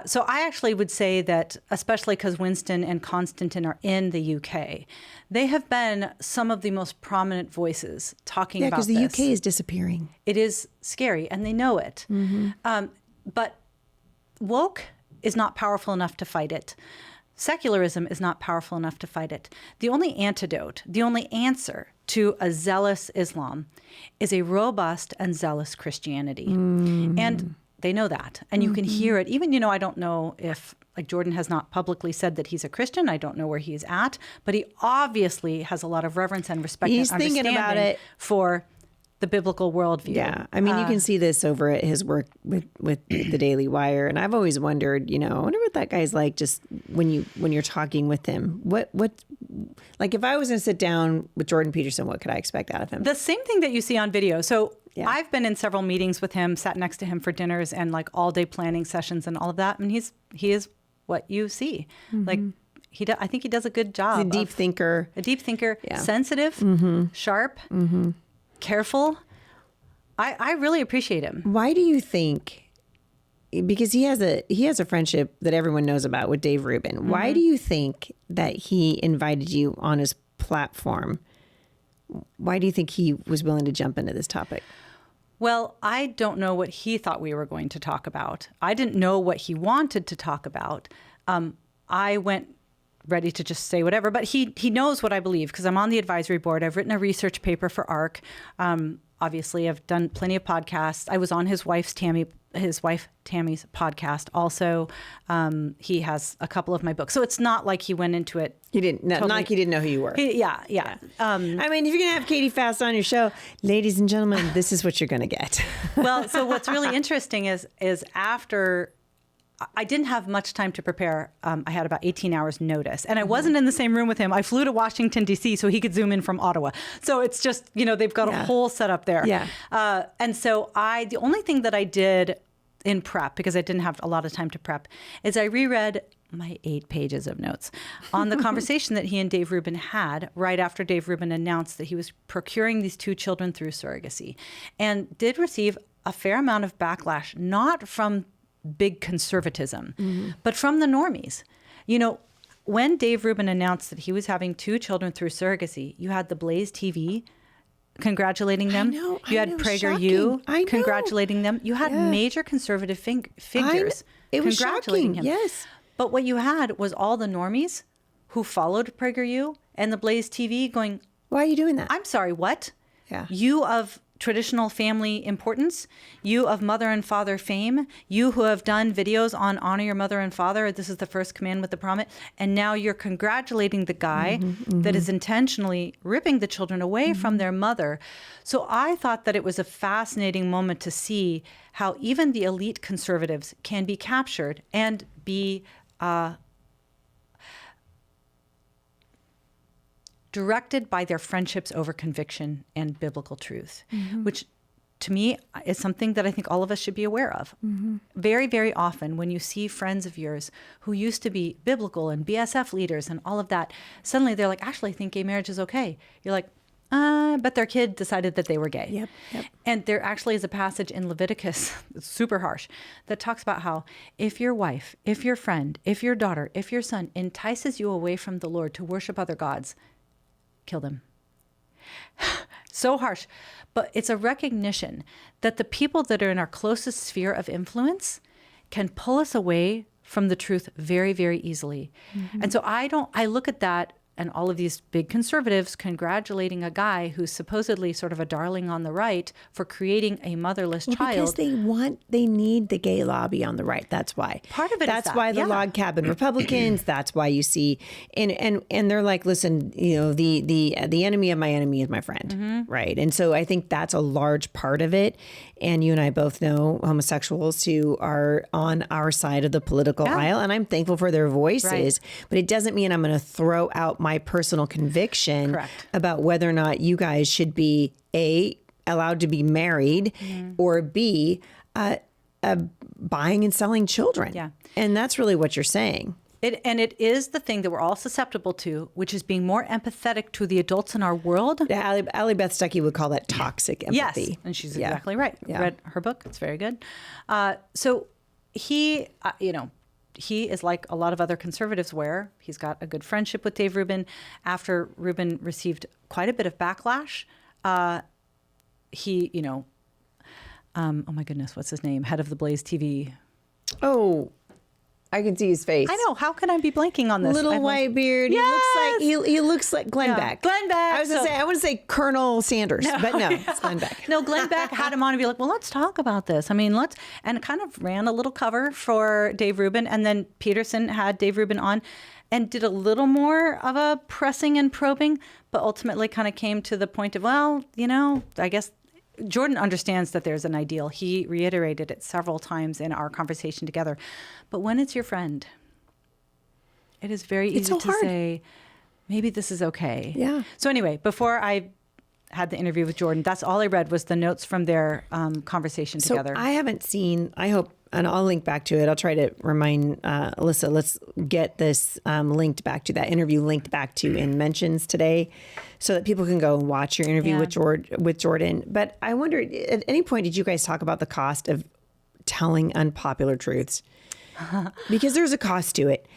So I actually would say that, especially because Winston and Konstantin are in the UK, they have been some of the most prominent voices talking about this. Yeah, because the UK is disappearing. It is scary, and they know it. Mm-hmm. But woke is not powerful enough to fight it. Secularism is not powerful enough to fight it. The only antidote, the only answer to a zealous Islam is a robust and zealous Christianity. Mm. And they know that. And you can hear it. Even, I don't know if, like, Jordan has not publicly said that he's a Christian. I don't know where he's at. But he obviously has a lot of reverence and respect and understanding about it for the biblical worldview. Yeah. I mean, you can see this over at his work with the Daily Wire. And I've always wondered, I wonder what that guy's like just when you're talking with him. What like if I was going to sit down with Jordan Peterson, what could I expect out of him? The same thing that you see on video. So yeah. I've been in several meetings with him, sat next to him for dinners and like all day planning sessions and all of that. And he is what you see. Mm-hmm. Like I think he does a good job. He's a deep thinker. Yeah. Sensitive, sharp, careful. I really appreciate him. Why do you think? Because he has a friendship that everyone knows about with Dave Rubin. Mm-hmm. Why do you think that he invited you on his platform? Why do you think he was willing to jump into this topic? Well, I don't know what he thought we were going to talk about. I didn't know what he wanted to talk about. I went ready to just say whatever, but he knows what I believe because I'm on the advisory board. I've written a research paper for ARC. Obviously, I've done plenty of podcasts. I was on his wife Tammy's podcast. Also, he has a couple of my books. So it's not like he went into it. He didn't. Not like he didn't know who you were. Yeah. I mean, if you're gonna have Katy Faust on your show, ladies and gentlemen, this is what you're gonna get. Well, so what's really interesting is after. I didn't have much time to prepare. I had about 18 hours notice. And I wasn't in the same room with him. I flew to Washington, D.C. so he could Zoom in from Ottawa. So it's just, they've got a whole setup there. Yeah. And so the only thing that I did in prep, because I didn't have a lot of time to prep, is I reread my 8 pages of notes on the conversation that he and Dave Rubin had right after Dave Rubin announced that he was procuring these 2 children through surrogacy, and did receive a fair amount of backlash, not from big conservatism, but from the normies. When Dave Rubin announced that he was having 2 children through surrogacy, you had the Blaze TV congratulating them. You had PragerU congratulating them. You had major conservative figures congratulating him. Yes. But what you had was all the normies who followed PragerU and the Blaze TV going, why are you doing that? I'm sorry, what? Yeah. You of traditional family importance, you of mother and father fame, you who have done videos on honor your mother and father, this is the first command with the promise, and now you're congratulating the guy that is intentionally ripping the children away from their mother. So I thought that it was a fascinating moment to see how even the elite conservatives can be captured and be directed by their friendships over conviction and biblical truth, which to me is something that I think all of us should be aware of. Very, very often when you see friends of yours who used to be biblical and BSF leaders and all of that, suddenly they're like, actually, I think gay marriage is okay. You're like, but their kid decided that they were gay. Yep. And there actually is a passage in Leviticus, it's super harsh, that talks about how if your wife, if your friend, if your daughter, if your son entices you away from the Lord to worship other gods, kill them. So harsh. But it's a recognition that the people that are in our closest sphere of influence can pull us away from the truth very, very easily. And so I look at that and all of these big conservatives congratulating a guy who's supposedly sort of a darling on the right for creating a motherless child. Because they need the gay lobby on the right. That's why. Part of it That's is that, why the log cabin Republicans, that's why you see, and they're like, listen, the enemy of my enemy is my friend. Right. And so I think that's a large part of it. And you and I both know homosexuals who are on our side of the political aisle, and I'm thankful for their voices, but it doesn't mean I'm going to throw out my personal conviction about whether or not you guys should be A, allowed to be married, or B, buying and selling children. Yeah. And that's really what you're saying. It is the thing that we're all susceptible to, which is being more empathetic to the adults in our world. Allie Beth Stuckey would call that toxic empathy. Yes, and she's exactly right. Yeah. Read her book. It's very good. So he, he is like a lot of other conservatives where he's got a good friendship with Dave Rubin. After Rubin received quite a bit of backlash, he, oh my goodness, what's his name? Head of the Blaze TV. Oh, I can see his face. I know. How can I be blanking on this? Little white beard. Yes! He looks like Glenn Beck. Glenn Beck. I want to say Colonel Sanders, but no, it's Glenn Beck. No, Glenn Beck had him on and be like, well, let's talk about this. I mean, and kind of ran a little cover for Dave Rubin. And then Peterson had Dave Rubin on and did a little more of a pressing and probing, but ultimately kind of came to the point of, well, I guess Jordan understands that there's an ideal. He reiterated it several times in our conversation together. But when it's your friend, it is very easy to say, maybe this is okay. Yeah. So anyway, before I had the interview with Jordan, that's all I read was the notes from their conversation together. I haven't seen, I hope, and I'll link back to it. I'll try to remind Alyssa, let's get this linked back to that interview linked back to in mentions today so that people can go and watch your interview with Jordan. But I wonder, at any point, did you guys talk about the cost of telling unpopular truths? Because there's a cost to it.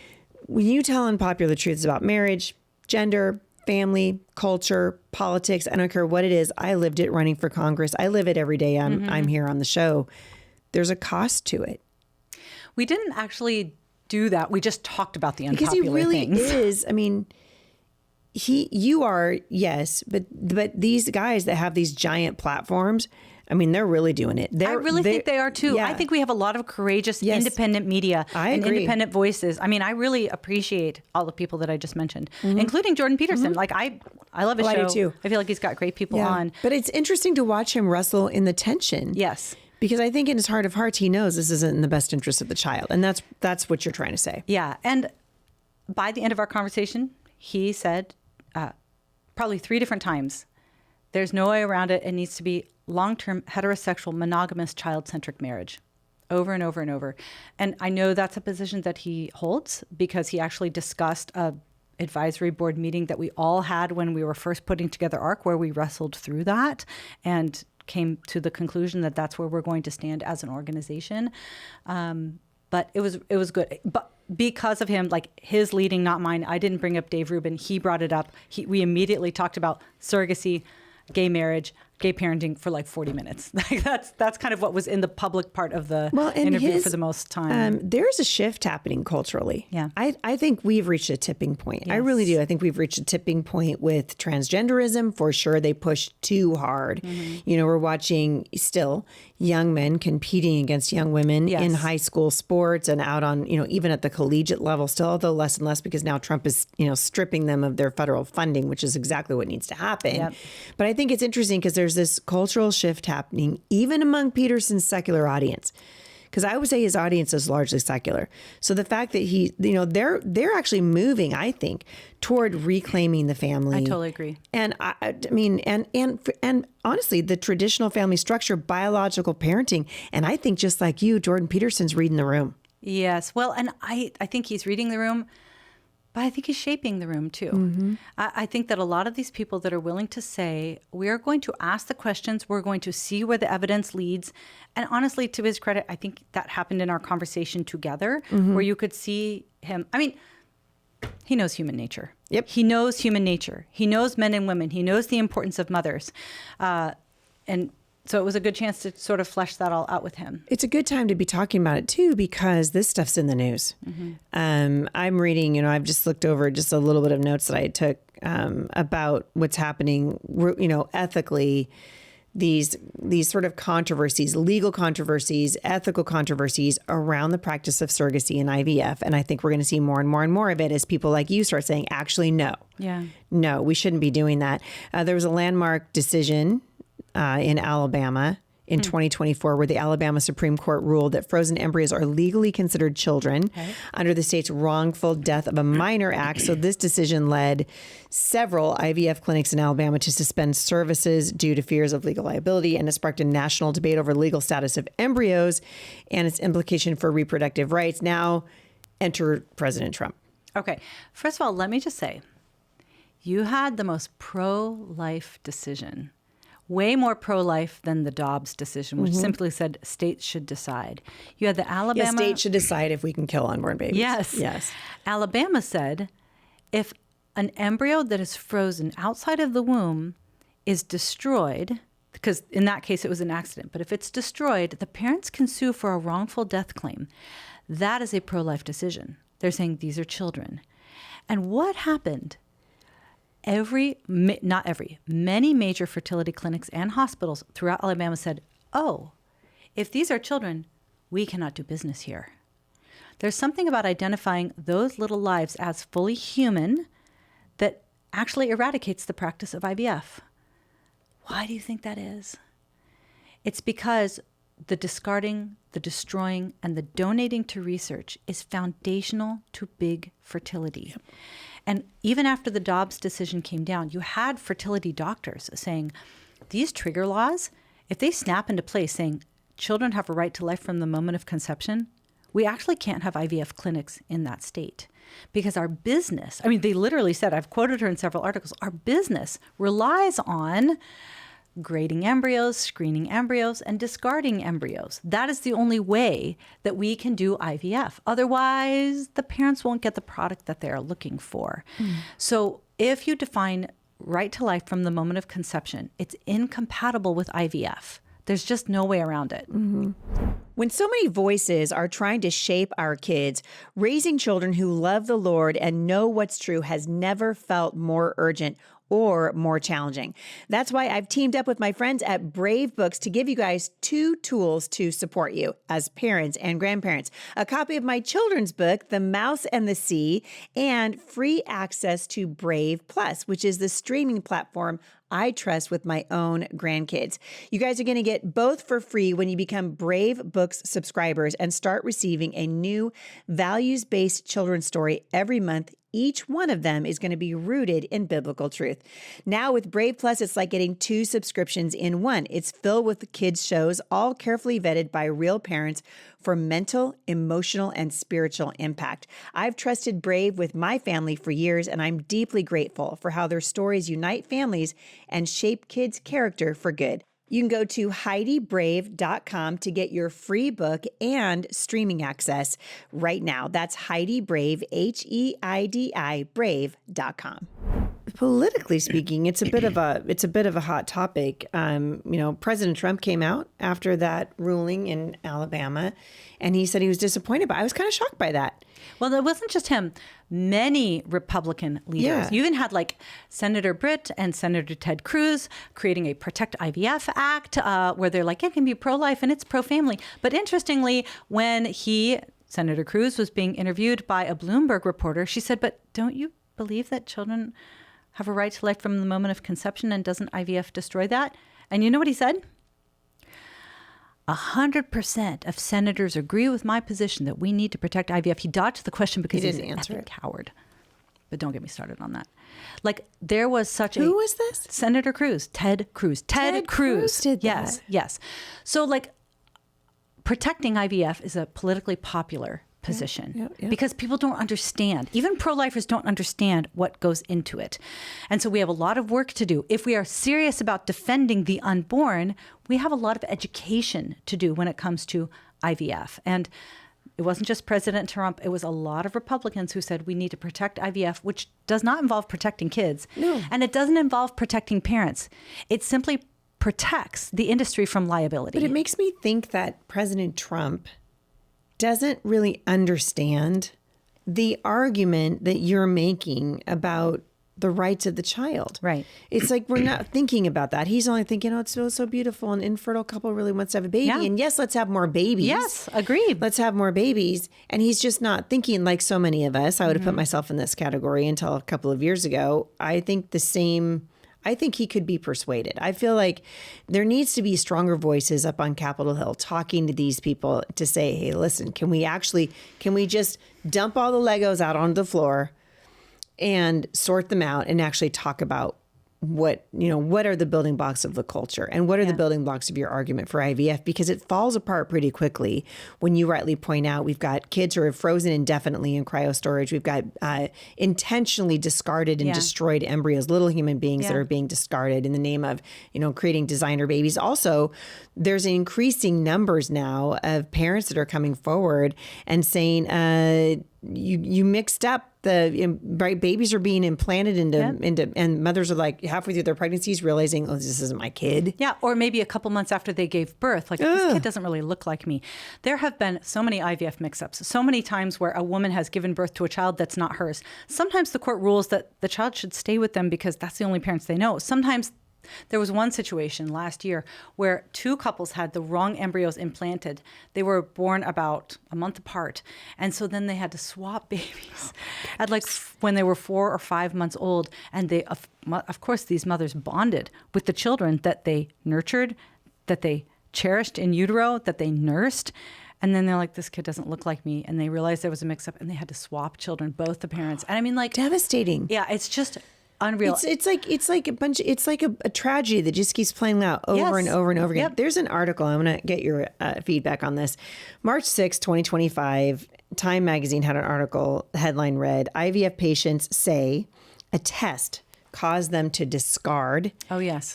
When you tell unpopular truths about marriage, gender, family, culture, politics, I don't care what it is. I lived it running for Congress. I live it every day. I'm here on the show. There's a cost to it. We didn't actually do that. We just talked about the unpopular things. Because he really things. is. I mean, you are, yes, but these guys that have these giant platforms, I mean, they're really doing it. I really think they are too. Yeah. I think we have a lot of courageous, independent media and independent voices. I mean, I really appreciate all the people that I just mentioned, including Jordan Peterson. Like I love his show. I do too. I feel like he's got great people on. But it's interesting to watch him wrestle in the tension. Yes. Because I think in his heart of hearts, he knows this isn't in the best interest of the child. And that's what you're trying to say. Yeah. And by the end of our conversation, he said probably 3 different times, there's no way around it. It needs to be long-term heterosexual monogamous child-centric marriage, over and over and over. And I know that's a position that he holds because he actually discussed a advisory board meeting that we all had when we were first putting together ARC, where we wrestled through that and came to the conclusion that that's where we're going to stand as an organization. But it was good. But because of him, like his leading, not mine, I didn't bring up Dave Rubin. He brought it up. We immediately talked about surrogacy, gay marriage, gay parenting for like 40 minutes. Like that's kind of what was in the public part of the interview for the most time. There's a shift happening culturally. Yeah. I think we've reached a tipping point. Yes. I really do. I think we've reached a tipping point with transgenderism. For sure, they push too hard. We're watching still young men competing against young women in high school sports and out on, even at the collegiate level still, although less and less because now Trump is, stripping them of their federal funding, which is exactly what needs to happen. Yep. But I think it's interesting because there's this cultural shift happening even among Peterson's secular audience. Because I would say his audience is largely secular. So the fact that they're actually moving, I think, toward reclaiming the family. I totally agree. And I mean, and honestly, the traditional family structure, biological parenting. And I think just like you, Jordan Peterson's reading the room. Yes. Well, and I think he's reading the room, but I think he's shaping the room too. I think that a lot of these people that are willing to say, we're going to ask the questions, we're going to see where the evidence leads. And honestly, to his credit, I think that happened in our conversation together where you could see him. I mean, he knows human nature. Yep. He knows human nature. He knows men and women. He knows the importance of mothers. And So it was a good chance to sort of flesh that all out with him. It's a good time to be talking about it too, because this stuff's in the news. I'm reading, I've just looked over just a little bit of notes that I took about what's happening, ethically, these sort of controversies, legal controversies, ethical controversies around the practice of surrogacy and IVF. And I think we're going to see more and more and more of it as people like you start saying, actually, no, we shouldn't be doing that. There was a landmark decision in Alabama in 2024, where the Alabama Supreme Court ruled that frozen embryos are legally considered children under the state's Wrongful Death of a Minor Act. So this decision led several IVF clinics in Alabama to suspend services due to fears of legal liability, and it sparked a national debate over legal status of embryos and its implication for reproductive rights. Now, enter President Trump. Okay. First of all, let me just say, you had the most pro-life decision. Way more pro-life than the Dobbs decision, which simply said states should decide. You had the Alabama... Yeah, states should decide if we can kill unborn babies. Yes. Alabama said if an embryo that is frozen outside of the womb is destroyed, because in that case it was an accident, but if it's destroyed, the parents can sue for a wrongful death claim. That is a pro-life decision. They're saying these are children. And what happened? Many major fertility clinics and hospitals throughout Alabama said, oh, if these are children, we cannot do business here. There's something about identifying those little lives as fully human that actually eradicates the practice of IVF. Why do you think that is? It's because the discarding, the destroying, and the donating to research is foundational to big fertility. Yep. And even after the Dobbs decision came down, you had fertility doctors saying, these trigger laws, if they snap into place saying children have a right to life from the moment of conception, we actually can't have IVF clinics in that state. Because our business, they literally said, I've quoted her in several articles, our business relies on grading embryos, screening embryos, and discarding embryos. That is the only way that we can do IVF. Otherwise, the parents won't get the product that they are looking for. So if you define right to life from the moment of conception, it's incompatible with IVF. There's just no way around it. When so many voices are trying to shape our kids, raising children who love the Lord and know what's true has never felt more urgent or more challenging. That's why I've teamed up with my friends at Brave Books to give you guys 2 tools to support you as parents and grandparents. A copy of my children's book, The Mouse and the Sea, and free access to Brave Plus, which is the streaming platform I trust with my own grandkids. You guys are going to get both for free when you become Brave Books subscribers and start receiving a new values-based children's story every month. Each one of them is going to be rooted in biblical truth. Now with Brave Plus, it's like getting 2 subscriptions in one. It's filled with kids' shows, all carefully vetted by real parents for mental, emotional, and spiritual impact. I've trusted Brave with my family for years, and I'm deeply grateful for how their stories unite families and shape kids' character for good. You can go to HeidiBrave.com to get your free book and streaming access right now. That's Heidi Brave, HEIDI Brave.com. Politically speaking, it's a bit of a hot topic. President Trump came out after that ruling in Alabama, and he said he was disappointed, but I was kind of shocked by that. Well, it wasn't just him. Many Republican leaders. Yeah. You even had Senator Britt and Senator Ted Cruz creating a Protect IVF Act where they're like, it can be pro-life and it's pro-family. But interestingly, when Senator Cruz was being interviewed by a Bloomberg reporter, she said, but don't you believe that children have a right to life from the moment of conception, and doesn't IVF destroy that? And you know what he said? 100% of senators agree with my position that we need to protect IVF. He dodged the question because he's an epic coward. But don't get me started on that. There was such Who was this? Senator Cruz. Ted Cruz. Ted Cruz did that. Yes. So protecting IVF is a politically popular position because people don't understand. Even pro-lifers don't understand what goes into it. And so we have a lot of work to do. If we are serious about defending the unborn, we have a lot of education to do when it comes to IVF. And it wasn't just President Trump. It was a lot of Republicans who said we need to protect IVF, which does not involve protecting kids. No. And it doesn't involve protecting parents. It's simply protects the industry from liability. But it makes me think that President Trump doesn't really understand the argument that you're making about the rights of the child. Right. It's like we're not thinking about that. He's only thinking, oh, it's so beautiful. An infertile couple really wants to have a baby. Yeah. And yes, let's have more babies. Yes, agreed. Let's have more babies. And he's just not thinking like so many of us. I would have put myself in this category until a couple of years ago. I think he could be persuaded. I feel like there needs to be stronger voices up on Capitol Hill talking to these people to say, hey, listen, can we just dump all the Legos out onto the floor and sort them out and actually talk about what are the building blocks of the culture and what are the building blocks of your argument for IVF? Because it falls apart pretty quickly when you rightly point out we've got kids who are frozen indefinitely in cryo storage. We've got intentionally discarded and destroyed embryos, little human beings that are being discarded in the name of, creating designer babies. Also, there's increasing numbers now of parents that are coming forward and saying, you mixed up babies are being implanted into and mothers are like halfway through their pregnancies realizing, oh, this isn't my kid. Yeah. Or maybe a couple months after they gave birth, like this kid doesn't really look like me. There have been so many IVF mix-ups, so many times where a woman has given birth to a child that's not hers. Sometimes the court rules that the child should stay with them because that's the only parents they know. Sometimes there was one situation last year where two couples had the wrong embryos implanted. They were born about a month apart. And so then they had to swap babies at when they were 4 or 5 months old. And they, of course, these mothers bonded with the children that they nurtured, that they cherished in utero, that they nursed. And then they're like, this kid doesn't look like me. And they realized there was a mix up and they had to swap children, both the parents. And I mean, devastating. Yeah, it's just unreal. It's like a tragedy that just keeps playing out over and over and over again. Yep. There's an article. I want to get your feedback on this. March 6, 2025, Time magazine had an article, headline read, IVF patients say a test caused them to discard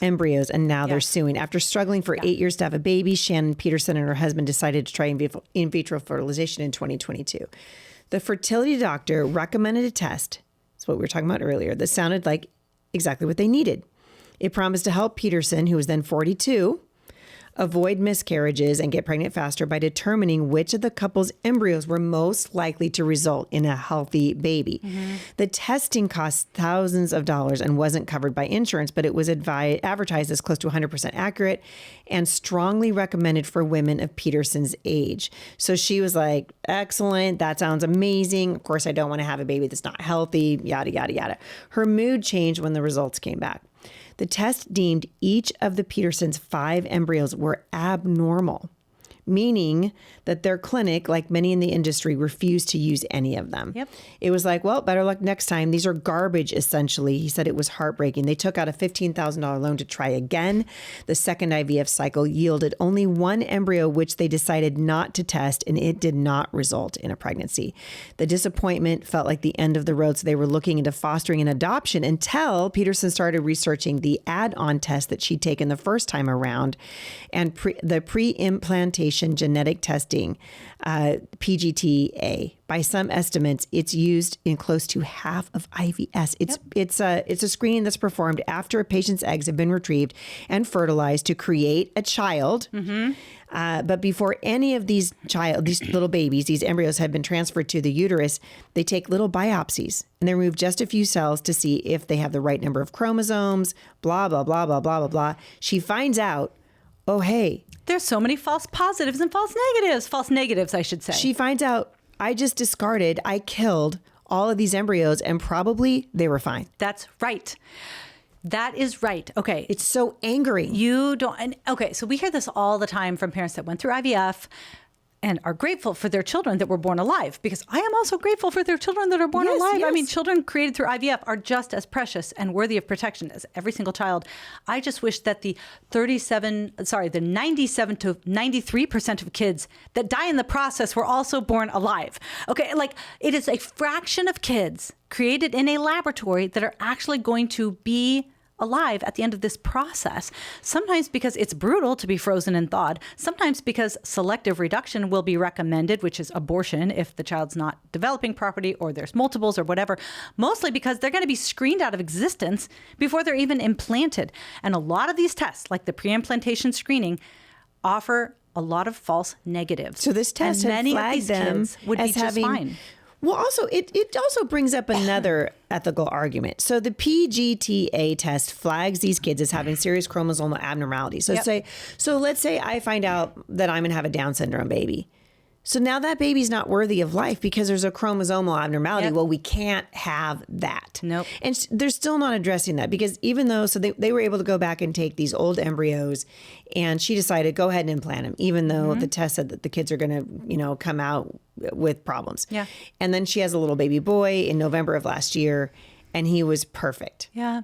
embryos, and now they're suing. After struggling for 8 years to have a baby, Shannon Peterson and her husband decided to try in vitro fertilization in 2022. The fertility doctor recommended a test. That's what we were talking about earlier. That sounded like exactly what they needed. It promised to help Peterson, who was then 42, avoid miscarriages and get pregnant faster by determining which of the couple's embryos were most likely to result in a healthy baby. Mm-hmm. The testing cost thousands of dollars and wasn't covered by insurance, but it was advertised as close to 100% accurate and strongly recommended for women of Peterson's age. So she was like, excellent, that sounds amazing. Of course, I don't want to have a baby that's not healthy, yada, yada, yada. Her mood changed when the results came back. The test deemed each of the Petersons' 5 embryos were abnormal, meaning that their clinic, like many in the industry, refused to use any of them. Yep. It was like, well, better luck next time. These are garbage, essentially. He said it was heartbreaking. They took out a $15,000 loan to try again. The second IVF cycle yielded only 1 embryo, which they decided not to test, and it did not result in a pregnancy. The disappointment felt like the end of the road, so they were looking into fostering an adoption until Peterson started researching the add-on test that she'd taken the first time around, and the pre-implantation genetic testing, PGTA. By some estimates, it's used in close to half of IVS. It's a screening that's performed after a patient's eggs have been retrieved and fertilized to create a child. Mm-hmm. But before any of these little babies, these embryos have been transferred to the uterus, they take little biopsies and they remove just a few cells to see if they have the right number of chromosomes, blah, blah, blah, blah, blah, blah, blah. She finds out, oh, hey, there's so many false positives and false negatives, I should say. She finds out, I killed all of these embryos and probably they were fine. That's right. That is right. Okay. It's so angering. So we hear this all the time from parents that went through IVF and are grateful for their children that were born alive, because I am also grateful for their children that are born alive. Yes. I mean, children created through IVF are just as precious and worthy of protection as every single child. I just wish that the 97 to 93% of kids that die in the process were also born alive. Okay, like it is a fraction of kids created in a laboratory that are actually going to be alive at the end of this process. Sometimes because it's brutal to be frozen and thawed. Sometimes because selective reduction will be recommended, which is abortion if the child's not developing properly or there's multiples or whatever. Mostly because they're going to be screened out of existence before they're even implanted. And a lot of these tests, like the pre-implantation screening, offer a lot of false negatives. So this test had flagged them would as be just fine. Well, also, it also brings up another ethical argument. So the PGTA test flags these kids as having serious chromosomal abnormalities. So let's say I find out that I'm going to have a Down syndrome baby. So now that baby's not worthy of life because there's a chromosomal abnormality. Yep. Well, we can't have that. Nope. And they're still not addressing that because even though, so they were able to go back and take these old embryos, and she decided go ahead and implant them, even though the test said that the kids are going to, come out with problems. Yeah. And then she has a little baby boy in November of last year, and he was perfect. Yeah.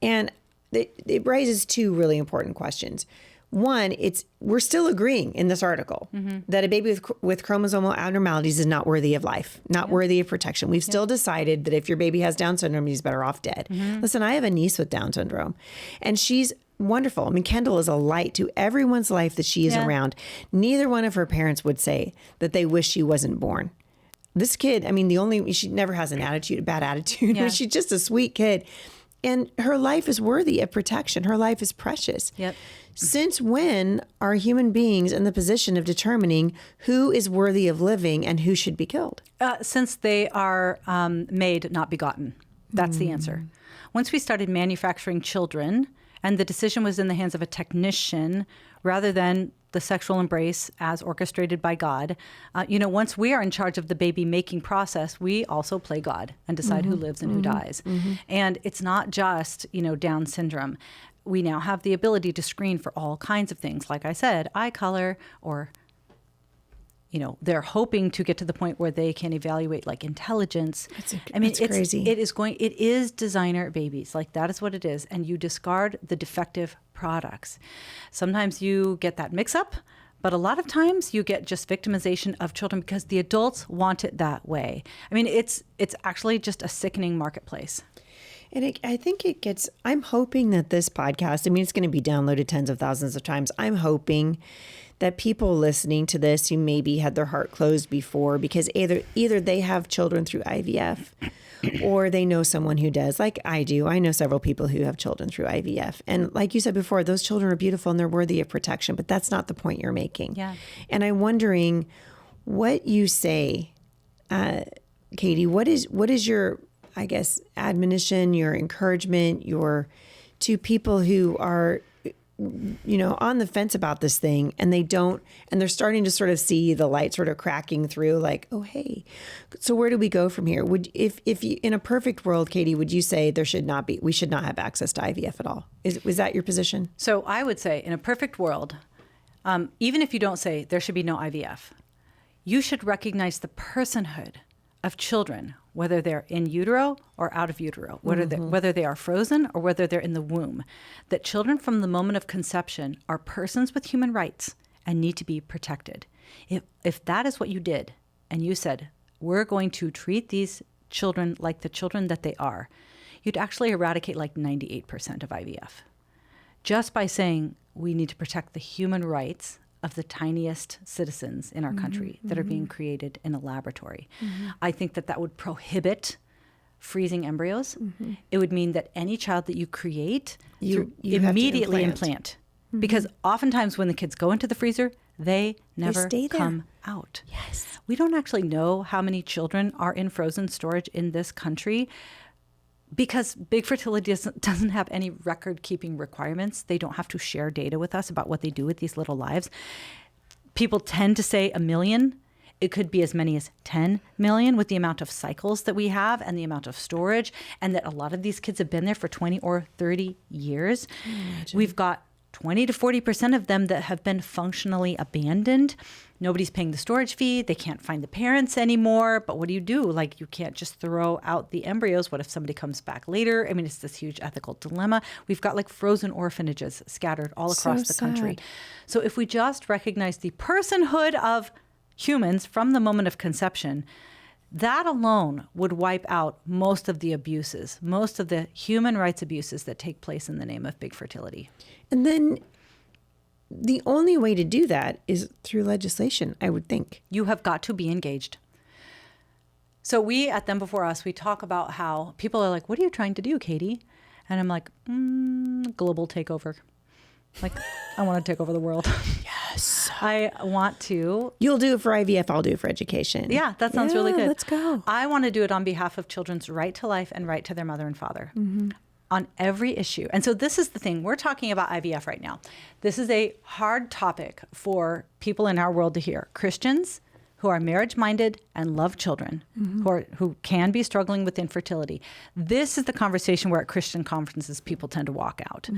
And it raises two really important questions. One, we're still agreeing in this article that a baby with chromosomal abnormalities is not worthy of life, not worthy of protection. We've still decided that if your baby has Down syndrome, he's better off dead. Listen, I have a niece with Down syndrome, and she's wonderful. I mean, Kendall is a light to everyone's life that she is around. Neither one of her parents would say that they wish she wasn't born. This kid, I mean, she never has a bad attitude. Yeah. She's just a sweet kid. And her life is worthy of protection. Her life is precious. Yep. Since when are human beings in the position of determining who is worthy of living and who should be killed? Since they are made, not begotten. That's the answer. Once we started manufacturing children, and the decision was in the hands of a technician rather than the sexual embrace as orchestrated by God. Once we are in charge of the baby making process, we also play God and decide who lives and who dies. And it's not just, Down syndrome. We now have the ability to screen for all kinds of things. Like I said, eye color, or they're hoping to get to the point where they can evaluate like intelligence. It's crazy. It is designer babies. Like that is what it is. And you discard the defective products. Sometimes you get that mix up, but a lot of times you get just victimization of children because the adults want it that way. I mean, it's actually just a sickening marketplace. And I think I'm hoping that this podcast, it's going to be downloaded tens of thousands of times. I'm hoping that people listening to this who maybe had their heart closed before because either they have children through IVF or they know someone who does, like I do. I know several people who have children through IVF. And like you said before, those children are beautiful and they're worthy of protection, but that's not the point you're making. Yeah. And I'm wondering what you say, Katy, what is your, I guess, admonition, your encouragement, to people who are on the fence about this thing and they're starting to sort of see the light sort of cracking through like, oh, hey, so where do we go from here? If you, in a perfect world, Katy, would you say we should not have access to IVF at all? Was that your position? So I would say in a perfect world, even if you don't say there should be no IVF, you should recognize the personhood of children, whether they're in utero or out of utero, whether they are frozen or whether they're in the womb, that children from the moment of conception are persons with human rights and need to be protected. If that is what you did and you said, we're going to treat these children like the children that they are, you'd actually eradicate like 98% of IVF. Just by saying we need to protect the human rights of the tiniest citizens in our country that are being created in a laboratory. I think that would prohibit freezing embryos. It would mean that any child that you create, you immediately implant. Because oftentimes when the kids go into the freezer, they never come out. Yes. We don't actually know how many children are in frozen storage in this country because Big Fertility doesn't have any record-keeping requirements. They don't have to share data with us about what they do with these little lives. People tend to say 1 million. It could be as many as 10 million with the amount of cycles that we have and the amount of storage, and that a lot of these kids have been there for 20 or 30 years. We've got 20 to 40% of them that have been functionally abandoned. Nobody's paying the storage fee. They can't find the parents anymore. But what do? Like, you can't just throw out the embryos. What if somebody comes back later? I mean, it's this huge ethical dilemma. We've got like frozen orphanages scattered all across the country. So if we just recognize the personhood of humans from the moment of conception, That alone would wipe out most of the abuses, most of the human rights abuses that take place in the name of big fertility. And then the only way to do that is through legislation, I would think. You have got to be engaged. So we at Them Before Us, we talk about how people are like, what are you trying to do, Katy? And I'm like, global takeover. Like, I want to take over the world. Yes. I want to. You'll do it for IVF, I'll do it for education. Yeah, that sounds really good. Let's go. I want to do it on behalf of children's right to life and right to their mother and father on every issue. And so this is the thing. We're talking about IVF right now. This is a hard topic for people in our world to hear. Christians who are marriage-minded and love children, who can be struggling with infertility. This is the conversation where at Christian conferences people tend to walk out.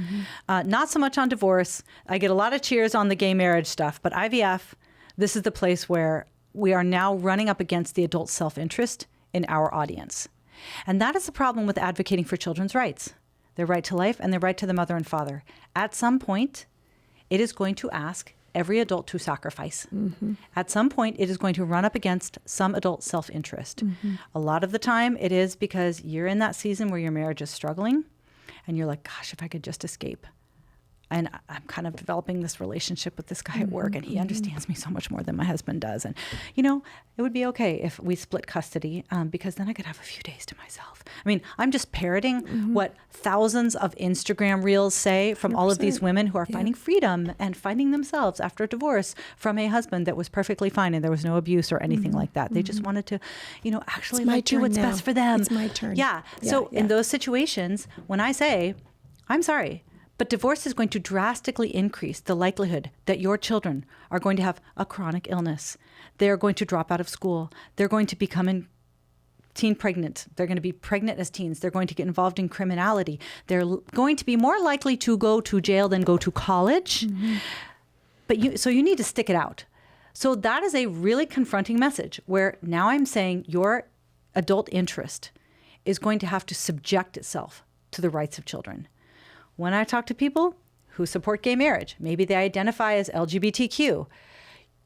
Not so much on divorce. I get a lot of cheers on the gay marriage stuff, but IVF, this is the place where we are now running up against the adult self-interest in our audience. And that is the problem with advocating for children's rights, their right to life and their right to the mother and father. At some point, it is going to ask every adult to sacrifice. At some point, it is going to run up against some adult self-interest. A lot of the time, it is because you're in that season where your marriage is struggling, and you're like, gosh, if I could just escape. And I'm kind of developing this relationship with this guy at work, and he understands me so much more than my husband does. And, you know, it would be okay if we split custody, because then I could have a few days to myself. I mean, I'm just parroting what thousands of Instagram reels say from all of these women who are finding freedom and finding themselves after a divorce from a husband that was perfectly fine and there was no abuse or anything like that. They just wanted to, you know, actually do what's best for them. It's my turn. Yeah. So in those situations, when I say, I'm sorry, but divorce is going to drastically increase the likelihood that your children are going to have a chronic illness. They're going to drop out of school. They're going to become teen pregnant. They're going to be pregnant as teens. They're going to get involved in criminality. They're going to be more likely to go to jail than go to college. But so you need to stick it out. So that is a really confronting message where now I'm saying your adult interest is going to have to subject itself to the rights of children. When I talk to people who support gay marriage, maybe they identify as LGBTQ,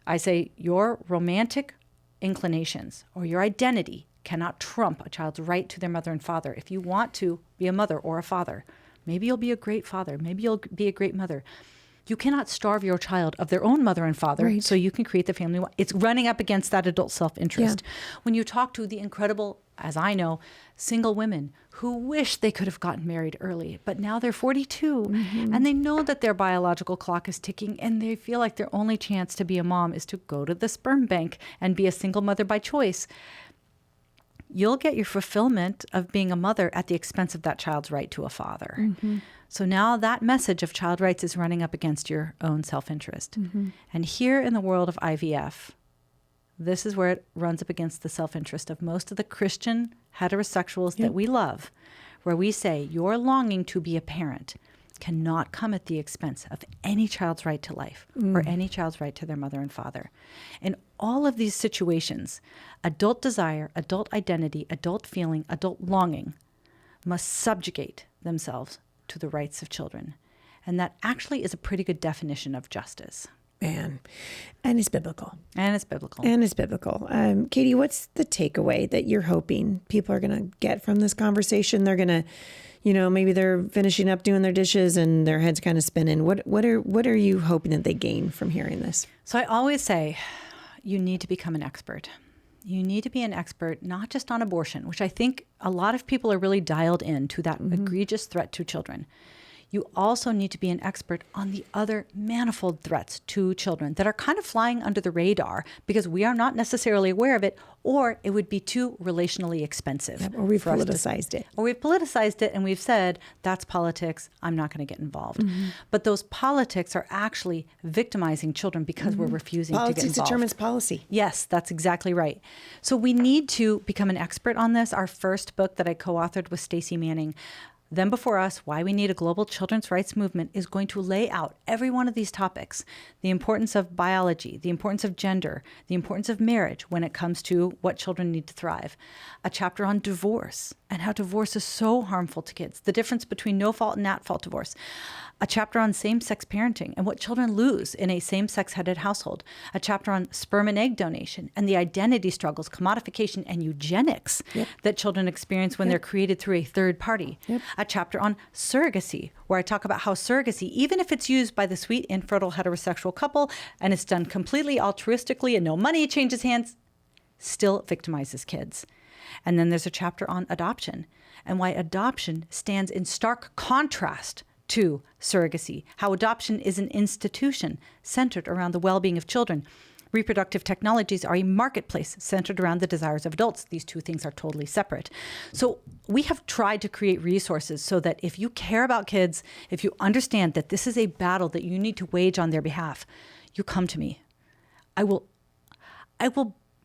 I say your romantic inclinations or your identity cannot trump a child's right to their mother and father. If you want to be a mother or a father, maybe you'll be a great father, maybe you'll be a great mother. You cannot starve your child of their own mother and father so you can create the family. It's running up against that adult self-interest. When you talk to the incredible, as I know, single women who wish they could have gotten married early, but now they're 42 and they know that their biological clock is ticking and they feel like their only chance to be a mom is to go to the sperm bank and be a single mother by choice. You'll get your fulfillment of being a mother at the expense of that child's right to a father. So now that message of child rights is running up against your own self-interest. And here in the world of IVF, this is where it runs up against the self-interest of most of the Christian heterosexuals that we love, where we say your longing to be a parent cannot come at the expense of any child's right to life or any child's right to their mother and father. In all of these situations, adult desire, adult identity, adult feeling, adult longing must subjugate themselves to the rights of children. And that actually is a pretty good definition of justice. Man. And it's biblical. And it's biblical. And it's biblical. Katy, what's the takeaway that you're hoping people are going to get from this conversation? They're going to, you know, maybe they're finishing up doing their dishes and their head's kind of spinning. What are you hoping that they gain from hearing this? So I always say you need to become an expert. You need to be an expert, not just on abortion, which I think a lot of people are really dialed in to that egregious threat to children. You also need to be an expert on the other manifold threats to children that are kind of flying under the radar because we are not necessarily aware of it, or it would be too relationally expensive. Or we've politicized it. Or we've politicized it and we've said, that's politics, I'm not going to get involved. But those politics are actually victimizing children because we're refusing to get involved. Politics determines policy. Yes, that's exactly right. So we need to become an expert on this. Our first book that I co-authored with Stacey Manning, Them Before Us, Why We Need a Global Children's Rights Movement, is going to lay out every one of these topics, the importance of biology, the importance of gender, the importance of marriage when it comes to what children need to thrive, a chapter on divorce, and how divorce is so harmful to kids, the difference between no-fault and at-fault divorce, a chapter on same-sex parenting and what children lose in a same-sex headed household, a chapter on sperm and egg donation and the identity struggles, commodification, and eugenics that children experience when they're created through a third party, a chapter on surrogacy, where I talk about how surrogacy, even if it's used by the sweet, infertile heterosexual couple and it's done completely altruistically and no money changes hands, still victimizes kids. And then there's a chapter on adoption and why adoption stands in stark contrast to surrogacy, how adoption is an institution centered around the well-being of children. Reproductive technologies are a marketplace centered around the desires of adults. These two things are totally separate. So we have tried to create resources so that if you care about kids, if you understand that this is a battle that you need to wage on their behalf, you come to me.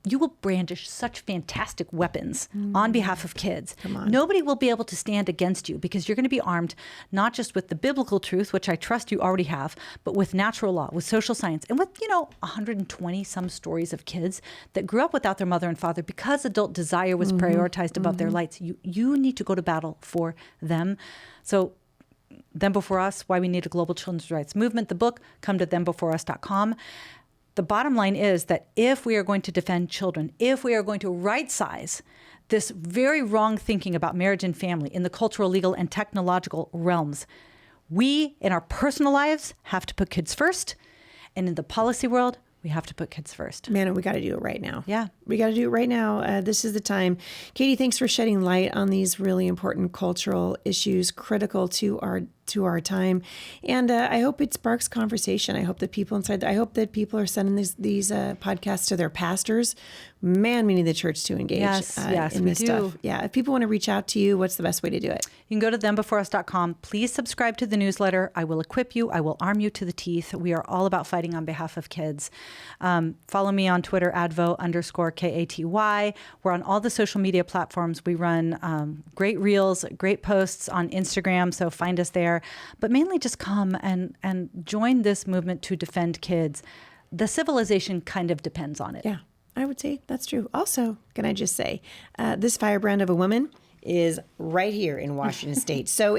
You will brandish such fantastic weapons on behalf of kids. Nobody will be able to stand against you because you're going to be armed not just with the biblical truth, which I trust you already have, but with natural law, with social science, and with, 120 some stories of kids that grew up without their mother and father because adult desire was prioritized above their rights. You need to go to battle for them. So Them Before Us, Why We Need a Global Children's Rights Movement, the book, come to thembeforeus.com. The bottom line is that if we are going to defend children, if we are going to right-size this very wrong thinking about marriage and family in the cultural, legal, and technological realms, we, in our personal lives, have to put kids first. And in the policy world, we have to put kids first. Man, we got to do it right now. Yeah. We got to do it right now. This is the time. Katy, thanks for shedding light on these really important cultural issues critical to our time. And I hope it sparks conversation. I hope that people I hope that people are sending these podcasts to their pastors. Man, we need the church to engage in this stuff. Yeah. If people want to reach out to you, what's the best way to do it? You can go to thembeforeus.com. Please subscribe to the newsletter. I will equip you. I will arm you to the teeth. We are all about fighting on behalf of kids. Follow me on Twitter, @advo_KATY. We're on all the social media platforms. We run great reels, great posts on Instagram. So find us there. But mainly just come and join this movement to defend kids. The civilization kind of depends on it. Yeah, I would say that's true. Also, can I just say, this firebrand of a woman is right here in Washington State. So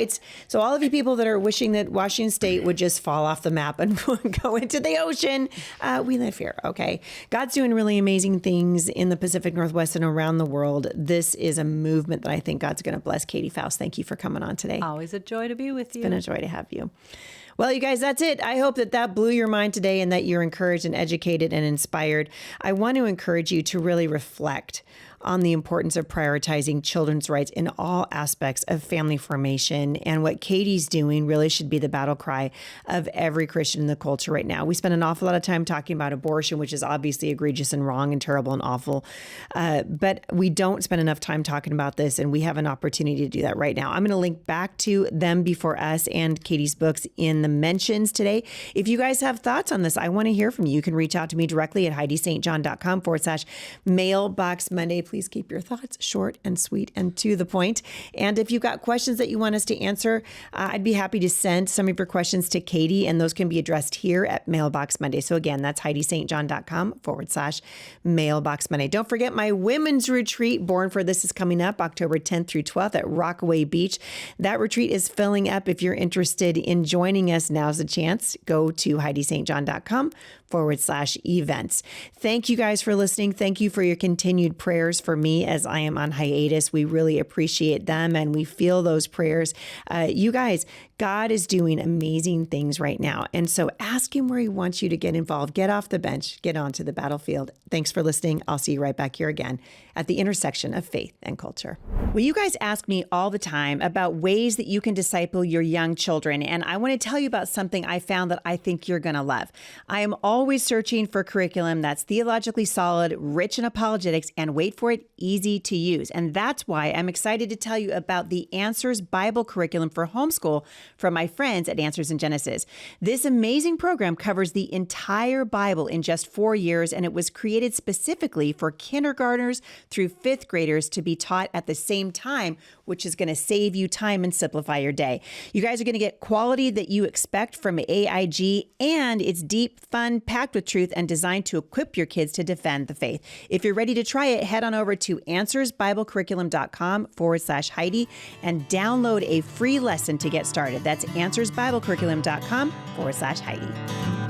all of you people that are wishing that Washington State would just fall off the map and go into the ocean, we live here, okay? God's doing really amazing things in the Pacific Northwest and around the world. This is a movement that I think God's going to bless. Katy Faust, thank you for coming on today. Always a joy to be with you. It's been a joy to have you. Well, you guys, that's it. I hope that blew your mind today and that you're encouraged and educated and inspired. I want to encourage you to really reflect on the importance of prioritizing children's rights in all aspects of family formation. And what Katy's doing really should be the battle cry of every Christian in the culture right now. We spend an awful lot of time talking about abortion, which is obviously egregious and wrong and terrible and awful. But we don't spend enough time talking about this, and we have an opportunity to do that right now. I'm going to link back to Them Before Us and Katy's books in the mentions today. If you guys have thoughts on this, I want to hear from you. You can reach out to me directly at HeidiSt.John.com/Mailbox Monday. Please keep your thoughts short and sweet and to the point. And if you've got questions that you want us to answer, I'd be happy to send some of your questions to Katy, and those can be addressed here at Mailbox Monday. So again, that's HeidiSt.John.com/Mailbox Monday. Don't forget my women's retreat, Born for This, is coming up October 10th through 12th at Rockaway Beach. That retreat is filling up. If you're interested in joining us, now's the chance. Go to HeidiSt.John.com/events. Thank you guys for listening. Thank you for your continued prayers for me as I am on hiatus. We really appreciate them, and we feel those prayers. You guys, God is doing amazing things right now. And so ask him where he wants you to get involved. Get off the bench, get onto the battlefield. Thanks for listening. I'll see you right back here again at the intersection of faith and culture. Well, you guys ask me all the time about ways that you can disciple your young children. And I want to tell you about something I found that I think you're going to love. I am always searching for curriculum that's theologically solid, rich in apologetics, and wait for it, easy to use. And that's why I'm excited to tell you about the Answers Bible curriculum for homeschool from my friends at Answers in Genesis. This amazing program covers the entire Bible in just 4 years, and it was created specifically for kindergartners through 5th graders to be taught at the same time, which is going to save you time and simplify your day. You guys are going to get quality that you expect from AIG, and it's deep, fun, packed with truth, and designed to equip your kids to defend the faith. If you're ready to try it, head on over to answersbiblecurriculum.com/Heidi and download a free lesson to get started. That's answersbiblecurriculum.com/Heidi.